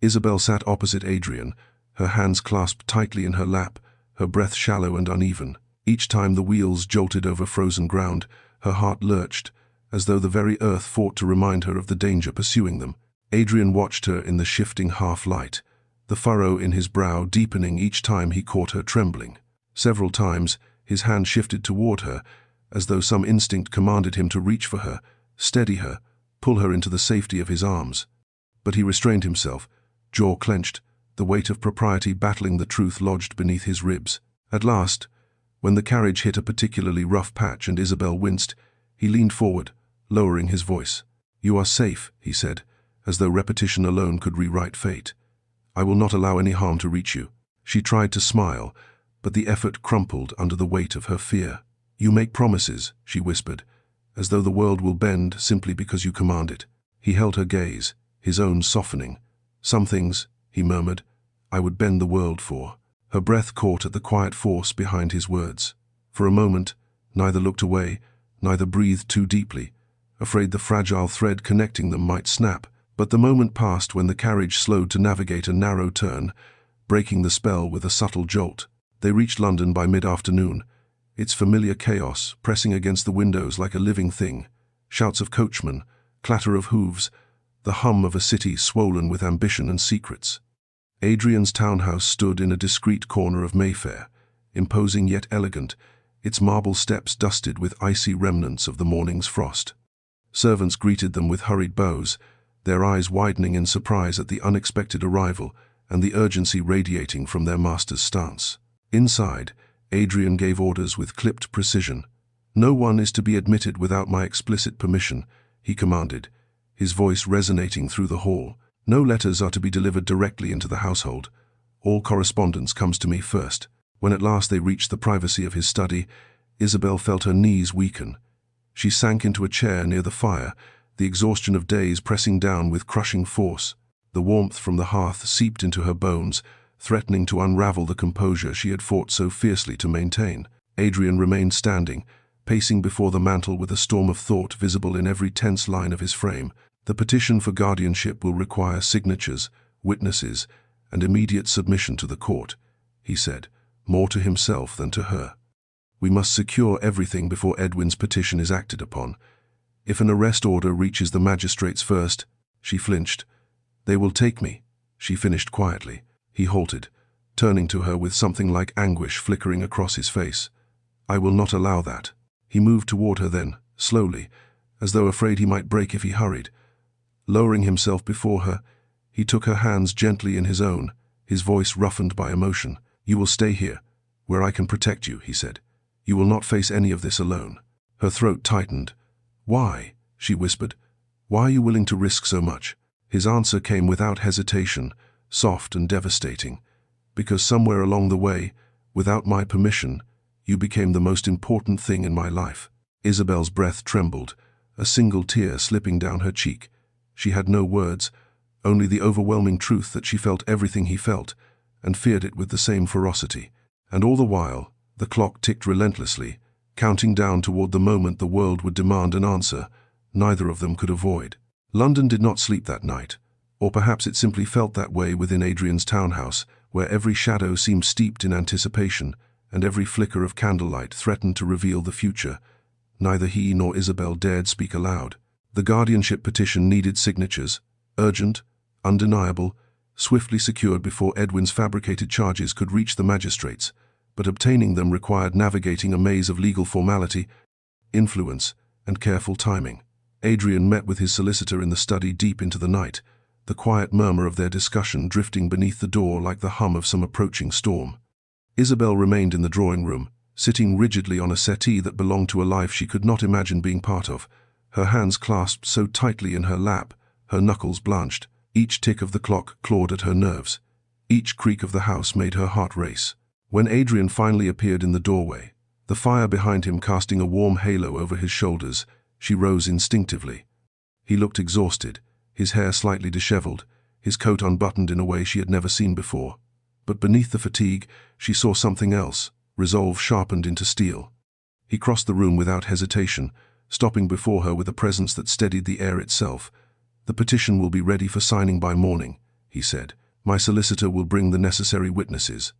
Isabel sat opposite Adrian, her hands clasped tightly in her lap, her breath shallow and uneven. Each time the wheels jolted over frozen ground, her heart lurched, as though the very earth fought to remind her of the danger pursuing them. Adrian watched her in the shifting half-light, the furrow in his brow deepening each time he caught her trembling. Several times, his hand shifted toward her, as though some instinct commanded him to reach for her, steady her, pull her into the safety of his arms. But he restrained himself, jaw clenched, the weight of propriety battling the truth lodged beneath his ribs. At last, when the carriage hit a particularly rough patch and Isabel winced, he leaned forward, lowering his voice. "You are safe," he said, as though repetition alone could rewrite fate. "I will not allow any harm to reach you." She tried to smile, but the effort crumpled under the weight of her fear. "You make promises," she whispered, "as though the world will bend simply because you command it." He held her gaze, his own softening. "Some things," he murmured, "I would bend the world for." Her breath caught at the quiet force behind his words. For a moment, neither looked away, neither breathed too deeply, afraid the fragile thread connecting them might snap. But the moment passed when the carriage slowed to navigate a narrow turn, breaking the spell with a subtle jolt. They reached London by mid-afternoon, its familiar chaos pressing against the windows like a living thing. Shouts of coachmen, clatter of hooves, the hum of a city swollen with ambition and secrets. Adrian's townhouse stood in a discreet corner of Mayfair, imposing yet elegant, its marble steps dusted with icy remnants of the morning's frost. Servants greeted them with hurried bows, their eyes widening in surprise at the unexpected arrival and the urgency radiating from their master's stance. Inside, Adrian gave orders with clipped precision. "No one is to be admitted without my explicit permission," he commanded, his voice resonating through the hall. "No letters are to be delivered directly into the household. All correspondence comes to me first." When at last they reached the privacy of his study, Isabel felt her knees weaken. She sank into a chair near the fire, the exhaustion of days pressing down with crushing force. The warmth from the hearth seeped into her bones, threatening to unravel the composure she had fought so fiercely to maintain. Adrian remained standing, pacing before the mantel with a storm of thought visible in every tense line of his frame. "The petition for guardianship will require signatures, witnesses, and immediate submission to the court," he said, more to himself than to her. "We must secure everything before Edwin's petition is acted upon. If an arrest order reaches the magistrates first," she flinched. "They will take me," she finished quietly. He halted, turning to her with something like anguish flickering across his face. "I will not allow that." He moved toward her then, slowly, as though afraid he might break if he hurried. Lowering himself before her, he took her hands gently in his own, his voice roughened by emotion. "You will stay here, where I can protect you," he said. "You will not face any of this alone." Her throat tightened. "Why?" she whispered. "Why are you willing to risk so much?" His answer came without hesitation, soft and devastating. "Because somewhere along the way, without my permission, you became the most important thing in my life." Isabel's breath trembled, a single tear slipping down her cheek. She had no words, only the overwhelming truth that she felt everything he felt, and feared it with the same ferocity. And all the while, the clock ticked relentlessly, counting down toward the moment the world would demand an answer neither of them could avoid. London did not sleep that night, or perhaps it simply felt that way within Adrian's townhouse, where every shadow seemed steeped in anticipation, and every flicker of candlelight threatened to reveal the future. Neither he nor Isabel dared speak aloud. The guardianship petition needed signatures, urgent, undeniable, swiftly secured before Edwin's fabricated charges could reach the magistrates, but obtaining them required navigating a maze of legal formality, influence, and careful timing. Adrian met with his solicitor in the study deep into the night, the quiet murmur of their discussion drifting beneath the door like the hum of some approaching storm. Isabel remained in the drawing room, sitting rigidly on a settee that belonged to a life she could not imagine being part of, her hands clasped so tightly in her lap, her knuckles blanched. Each tick of the clock clawed at her nerves. Each creak of the house made her heart race. When Adrian finally appeared in the doorway, the fire behind him casting a warm halo over his shoulders, she rose instinctively. He looked exhausted, his hair slightly disheveled, his coat unbuttoned in a way she had never seen before. But beneath the fatigue, she saw something else, resolve sharpened into steel. He crossed the room without hesitation, stopping before her with a presence that steadied the air itself. "The petition will be ready for signing by morning," he said. "My solicitor will bring the necessary witnesses.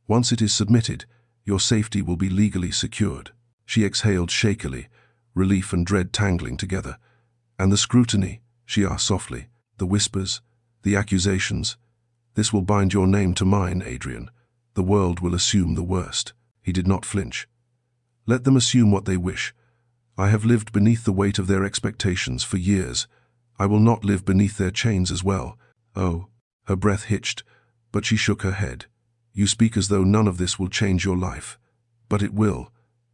Once it is submitted, your safety will be legally secured." She exhaled shakily, relief and dread tangling together. "And the scrutiny?" she asked softly. "The whispers, the accusations? This will bind your name to mine, Adrian. The world will assume the worst." He did not flinch. "Let them assume what they wish. I have lived beneath the weight of their expectations for years. I will not live beneath their chains as well." "Oh." Her breath hitched, But she shook her head. You speak as though none of this will change your life. But it will.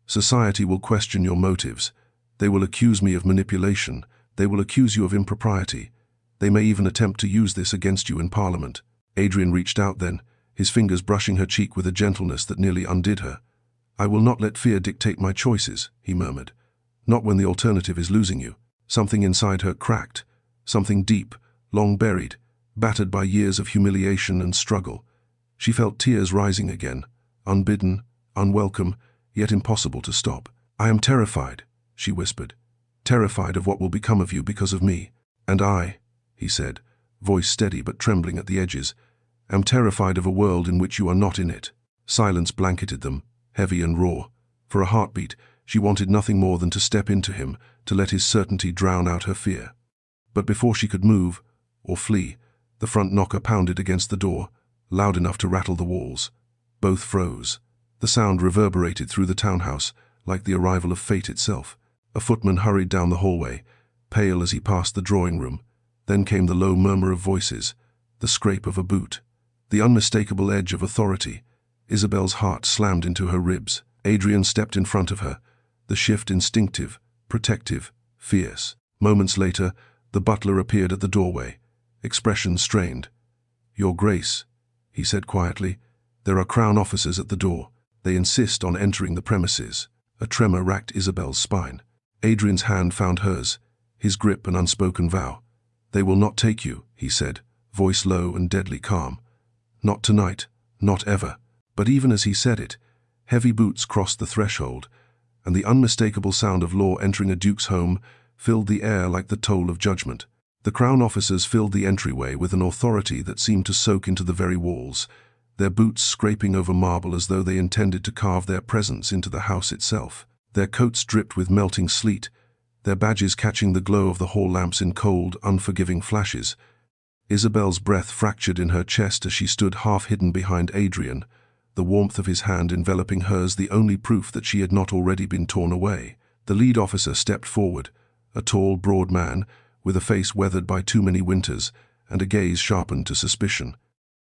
Society will question your motives. They will accuse me of manipulation. They will accuse you of impropriety. They may even attempt to use this against you in Parliament. Adrian reached out then, his fingers brushing her cheek with a gentleness that nearly undid her. I will not let fear dictate my choices, he murmured. Not when the alternative is losing you. Something inside her cracked. Something deep, long buried, battered by years of humiliation and struggle. She felt tears rising again, unbidden, unwelcome, yet impossible to stop. I am terrified, she whispered. Terrified of what will become of you because of me. And I, he said, voice steady but trembling at the edges, am terrified of a world in which you are not in it. Silence blanketed them, heavy and raw. For a heartbeat, she wanted nothing more than to step into him, to let his certainty drown out her fear. But before she could move, or flee, the front knocker pounded against the door, loud enough to rattle the walls. Both froze. The sound reverberated through the townhouse, like the arrival of fate itself. A footman hurried down the hallway, pale as he passed the drawing room. Then came the low murmur of voices, the scrape of a boot, the unmistakable edge of authority. Isabel's heart slammed into her ribs. Adrian stepped in front of her, the shift instinctive, protective, fierce. Moments later, the butler appeared at the doorway, expression strained. Your Grace, he said quietly, there are Crown officers at the door. They insist on entering the premises. A tremor racked Isabel's spine. Adrian's hand found hers, his grip an unspoken vow. They will not take you, he said, voice low and deadly calm. Not tonight, not ever. But even as he said it, heavy boots crossed the threshold, and the unmistakable sound of law entering a duke's home filled the air like the toll of judgment. The Crown officers filled the entryway with an authority that seemed to soak into the very walls, their boots scraping over marble as though they intended to carve their presence into the house itself. Their coats dripped with melting sleet, their badges catching the glow of the hall lamps in cold, unforgiving flashes. Isabel's breath fractured in her chest as she stood half-hidden behind Adrian, the warmth of his hand enveloping hers the only proof that she had not already been torn away. The lead officer stepped forward, a tall, broad man, with a face weathered by too many winters and a gaze sharpened to suspicion.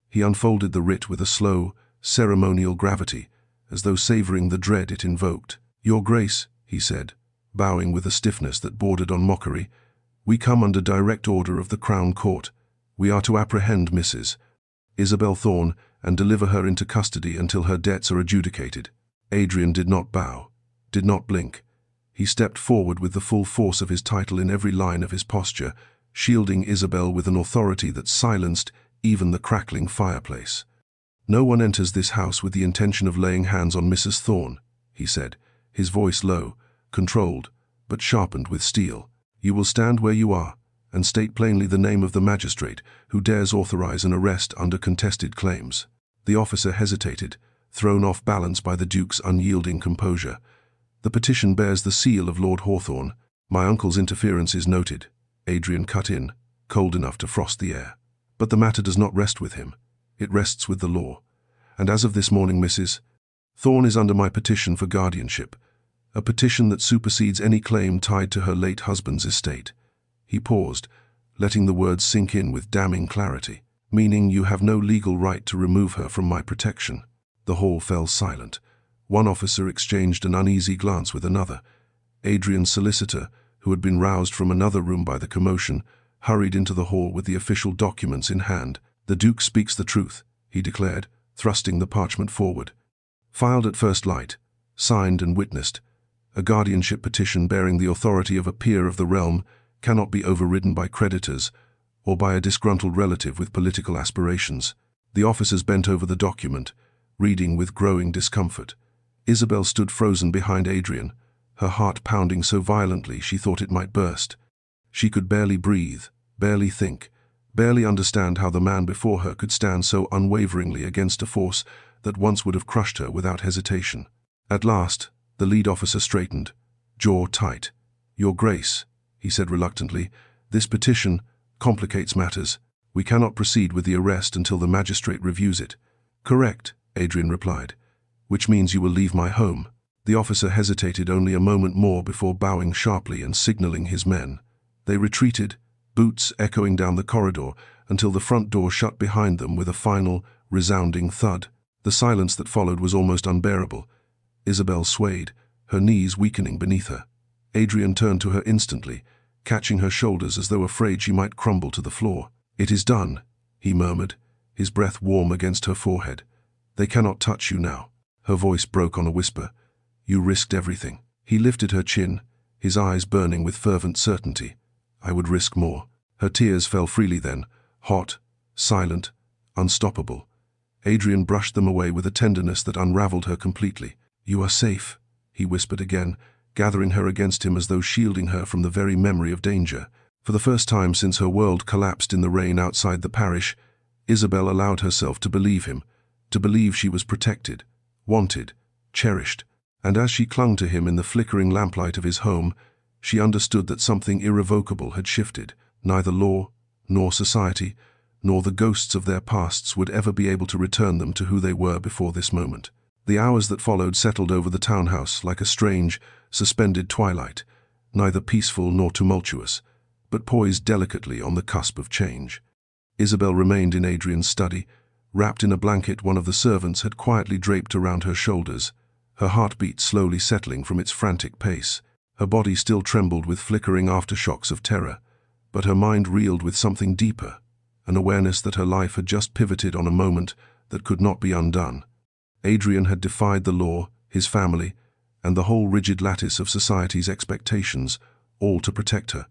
He unfolded the writ with a slow, ceremonial gravity, as though savoring the dread it invoked. Your Grace, he said, bowing with a stiffness that bordered on mockery, we come under direct order of the Crown Court. We are to apprehend Mrs. Isabel Thorne and deliver her into custody until her debts are adjudicated. Adrian did not bow, did not blink. He stepped forward with the full force of his title in every line of his posture, shielding Isabel with an authority that silenced even the crackling fireplace. No one enters this house with the intention of laying hands on Mrs. Thorne, he said, his voice low, controlled, but sharpened with steel. You will stand where you are, and state plainly the name of the magistrate who dares authorize an arrest under contested claims. The officer hesitated, thrown off balance by the Duke's unyielding composure. The petition bears the seal of Lord Hawthorne. My uncle's interference is noted, Adrian cut in, cold enough to frost the air. But the matter does not rest with him. It rests with the law. And as of this morning, Mrs. Thorne is under my petition for guardianship, a petition that supersedes any claim tied to her late husband's estate. He paused, letting the words sink in with damning clarity. Meaning you have no legal right to remove her from my protection. The hall fell silent. One officer exchanged an uneasy glance with another. Adrian's solicitor, who had been roused from another room by the commotion, hurried into the hall with the official documents in hand. The Duke speaks the truth, he declared, thrusting the parchment forward. Filed at first light, signed and witnessed, a guardianship petition bearing the authority of a peer of the realm cannot be overridden by creditors or by a disgruntled relative with political aspirations. The officers bent over the document, reading with growing discomfort. Isabel stood frozen behind Adrian, her heart pounding so violently she thought it might burst. She could barely breathe, barely think, barely understand how the man before her could stand so unwaveringly against a force that once would have crushed her without hesitation. At last, the lead officer straightened, jaw tight. Your Grace, he said reluctantly, this petition complicates matters. We cannot proceed with the arrest until the magistrate reviews it. Correct, Adrian replied, which means you will leave my home. The officer hesitated only a moment more before bowing sharply and signaling his men. They retreated, boots echoing down the corridor, until the front door shut behind them with a final, resounding thud. The silence that followed was almost unbearable. Isabel swayed, her knees weakening beneath her. Adrian turned to her instantly, catching her shoulders as though afraid she might crumble to the floor. "It is done," he murmured, his breath warm against her forehead. "They cannot touch you now." Her voice broke on a whisper. "You risked everything." He lifted her chin, his eyes burning with fervent certainty. "I would risk more." Her tears fell freely then, hot, silent, unstoppable. Adrian brushed them away with a tenderness that unraveled her completely. "You are safe," he whispered again, gathering her against him as though shielding her from the very memory of danger. For the first time since her world collapsed in the rain outside the parish, Isabel allowed herself to believe him, to believe she was protected, wanted, cherished. And as she clung to him in the flickering lamplight of his home, she understood that something irrevocable had shifted. Neither law, nor society, nor the ghosts of their pasts would ever be able to return them to who they were before this moment. The hours that followed settled over the townhouse like a strange, suspended twilight, neither peaceful nor tumultuous, but poised delicately on the cusp of change. Isabel remained in Adrian's study, wrapped in a blanket one of the servants had quietly draped around her shoulders, her heartbeat slowly settling from its frantic pace. Her body still trembled with flickering aftershocks of terror, but her mind reeled with something deeper, an awareness that her life had just pivoted on a moment that could not be undone. Adrian had defied the law, his family, and the whole rigid lattice of society's expectations, all to protect her.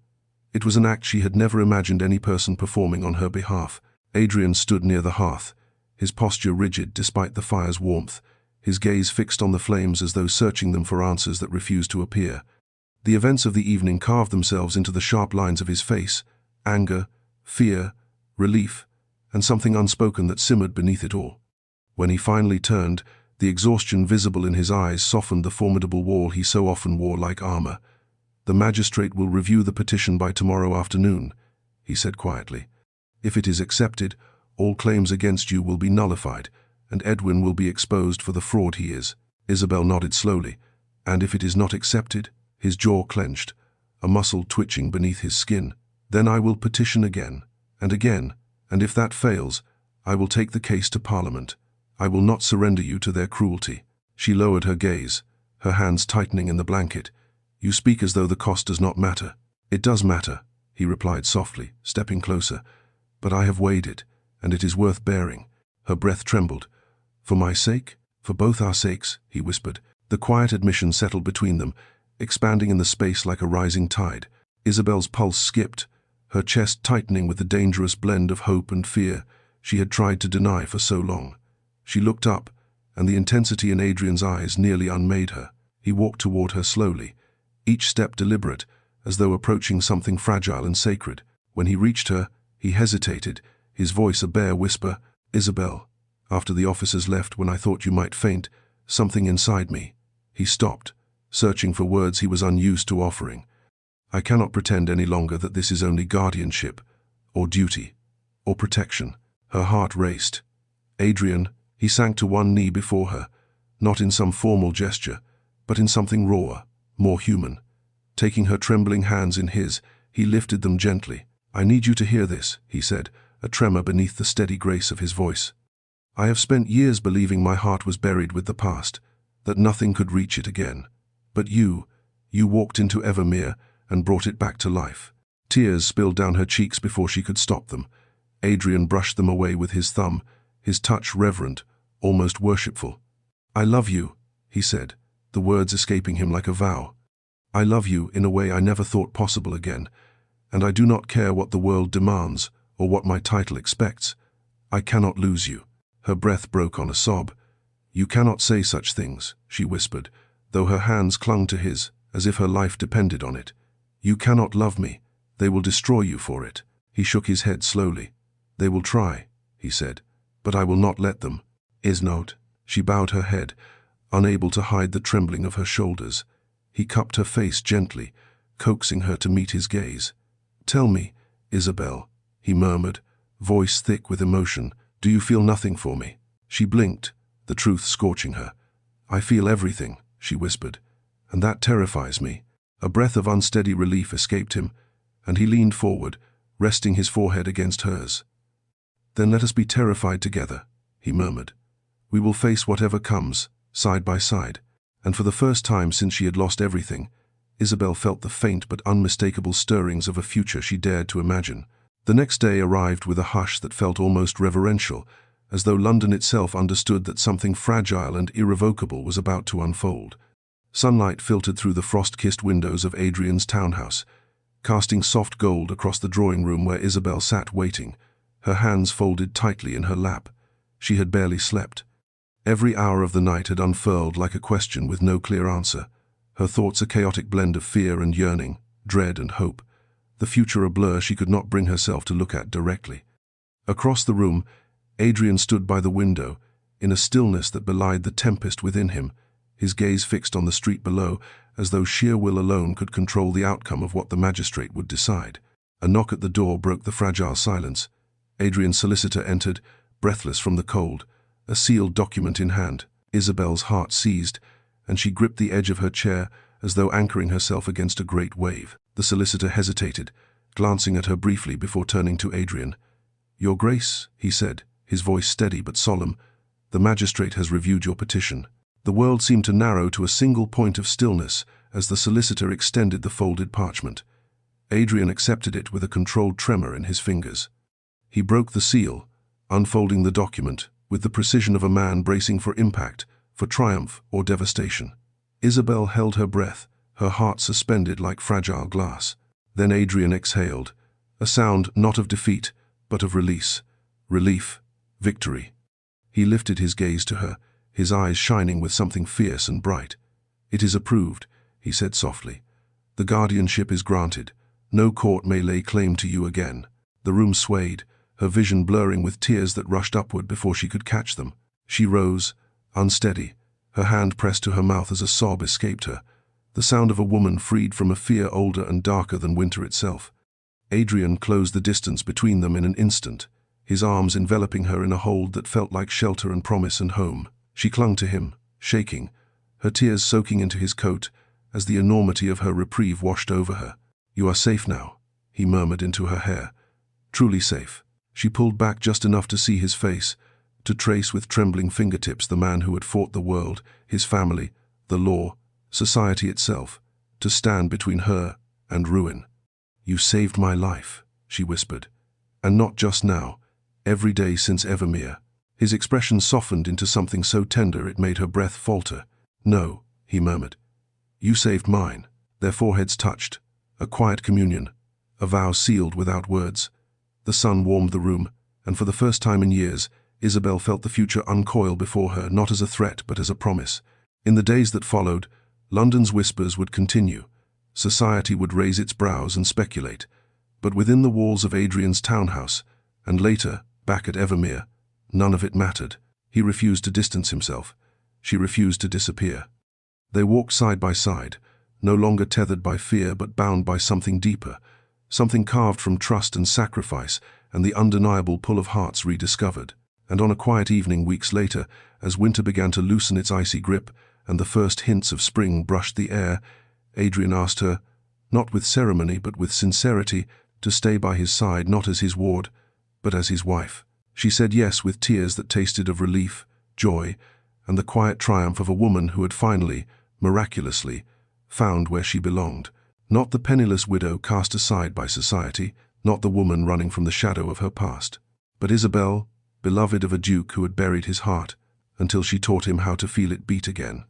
It was an act she had never imagined any person performing on her behalf. Adrian stood near the hearth, his posture rigid despite the fire's warmth, his gaze fixed on the flames as though searching them for answers that refused to appear. The events of the evening carved themselves into the sharp lines of his face, anger, fear, relief, and something unspoken that simmered beneath it all. When he finally turned, the exhaustion visible in his eyes softened the formidable wall he so often wore like armor. "The magistrate will review the petition by tomorrow afternoon," he said quietly. "If it is accepted, all claims against you will be nullified, and Edwin will be exposed for the fraud he is." Isabel nodded slowly. "And if it is not accepted?" His jaw clenched, a muscle twitching beneath his skin. "Then I will petition again, and if that fails, I will take the case to Parliament. I will not surrender you to their cruelty." She lowered her gaze, her hands tightening in the blanket. "You speak as though the cost does not matter." "It does matter," he replied softly, stepping closer. "But I have weighed it, and it is worth bearing." Her breath trembled. "For my sake? For both our sakes," he whispered. The quiet admission settled between them, expanding in the space like a rising tide. Isabel's pulse skipped, her chest tightening with the dangerous blend of hope and fear she had tried to deny for so long. She looked up, and the intensity in Adrian's eyes nearly unmade her. He walked toward her slowly, each step deliberate, as though approaching something fragile and sacred. When he reached her, he hesitated, his voice a bare whisper. "Isabel, after the officers left when I thought you might faint, something inside me." He stopped, searching for words he was unused to offering. "I cannot pretend any longer that this is only guardianship, or duty, or protection." Her heart raced. "Adrian," he sank to one knee before her, not in some formal gesture, but in something rawer, more human. Taking her trembling hands in his, he lifted them gently. "I need you to hear this," he said, a tremor beneath the steady grace of his voice. "I have spent years believing my heart was buried with the past, that nothing could reach it again. But you walked into Evermere and brought it back to life." Tears spilled down her cheeks before she could stop them. Adrian brushed them away with his thumb, his touch reverent, almost worshipful. "I love you," he said, the words escaping him like a vow. "I love you in a way I never thought possible again, and I do not care what the world demands or what my title expects. I cannot lose you." Her breath broke on a sob. "You cannot say such things," she whispered, though her hands clung to his, as if her life depended on it. "You cannot love me. They will destroy you for it." He shook his head slowly. "They will try," he said, "but I will not let them." "Isn't." She bowed her head, unable to hide the trembling of her shoulders. He cupped her face gently, coaxing her to meet his gaze. "Tell me, Isabel," he murmured, voice thick with emotion, "do you feel nothing for me?" She blinked, the truth scorching her. "I feel everything," she whispered, "and that terrifies me." A breath of unsteady relief escaped him, and he leaned forward, resting his forehead against hers. "Then let us be terrified together," he murmured. "We will face whatever comes, side by side." And for the first time since she had lost everything, Isabel felt the faint but unmistakable stirrings of a future she dared to imagine. The next day arrived with a hush that felt almost reverential, as though London itself understood that something fragile and irrevocable was about to unfold. Sunlight filtered through the frost-kissed windows of Adrian's townhouse, casting soft gold across the drawing room where Isabel sat waiting, her hands folded tightly in her lap. She had barely slept. Every hour of the night had unfurled like a question with no clear answer, her thoughts a chaotic blend of fear and yearning, dread and hope, the future a blur she could not bring herself to look at directly. Across the room, Adrian stood by the window, in a stillness that belied the tempest within him, his gaze fixed on the street below, as though sheer will alone could control the outcome of what the magistrate would decide. A knock at the door broke the fragile silence. Adrian's solicitor entered, breathless from the cold, a sealed document in hand. Isabel's heart seized, and she gripped the edge of her chair as though anchoring herself against a great wave. The solicitor hesitated, glancing at her briefly before turning to Adrian. "Your Grace," he said, his voice steady but solemn, "the magistrate has reviewed your petition." The world seemed to narrow to a single point of stillness as the solicitor extended the folded parchment. Adrian accepted it with a controlled tremor in his fingers. He broke the seal, unfolding the document, with the precision of a man bracing for impact, for triumph or devastation. Isabel held her breath, her heart suspended like fragile glass. Then Adrian exhaled, a sound not of defeat, but of release, relief, victory. He lifted his gaze to her, his eyes shining with something fierce and bright. "It is approved," he said softly. "The guardianship is granted. No court may lay claim to you again." The room swayed, her vision blurring with tears that rushed upward before she could catch them. She rose, unsteady, her hand pressed to her mouth as a sob escaped her, the sound of a woman freed from a fear older and darker than winter itself. Adrian closed the distance between them in an instant, his arms enveloping her in a hold that felt like shelter and promise and home. She clung to him, shaking, her tears soaking into his coat as the enormity of her reprieve washed over her. "You are safe now," he murmured into her hair. "Truly safe." She pulled back just enough to see his face, to trace with trembling fingertips the man who had fought the world, his family, the law, society itself, to stand between her and ruin. "You saved my life," she whispered. "And not just now, every day since Evermere." His expression softened into something so tender it made her breath falter. "No," he murmured. "You saved mine." Their foreheads touched, a quiet communion, a vow sealed without words. The sun warmed the room, and for the first time in years, Isabel felt the future uncoil before her, not as a threat but as a promise. In the days that followed, London's whispers would continue. Society would raise its brows and speculate. But within the walls of Adrian's townhouse, and later, back at Evermere, none of it mattered. He refused to distance himself. She refused to disappear. They walked side by side, no longer tethered by fear but bound by something deeper, something carved from trust and sacrifice and the undeniable pull of hearts rediscovered. And on a quiet evening weeks later, as winter began to loosen its icy grip and the first hints of spring brushed the air, Adrian asked her, not with ceremony but with sincerity, to stay by his side not as his ward, but as his wife. She said yes with tears that tasted of relief, joy, and the quiet triumph of a woman who had finally, miraculously, found where she belonged. Not the penniless widow cast aside by society, not the woman running from the shadow of her past, but Isabel, beloved of a duke who had buried his heart, until she taught him how to feel it beat again.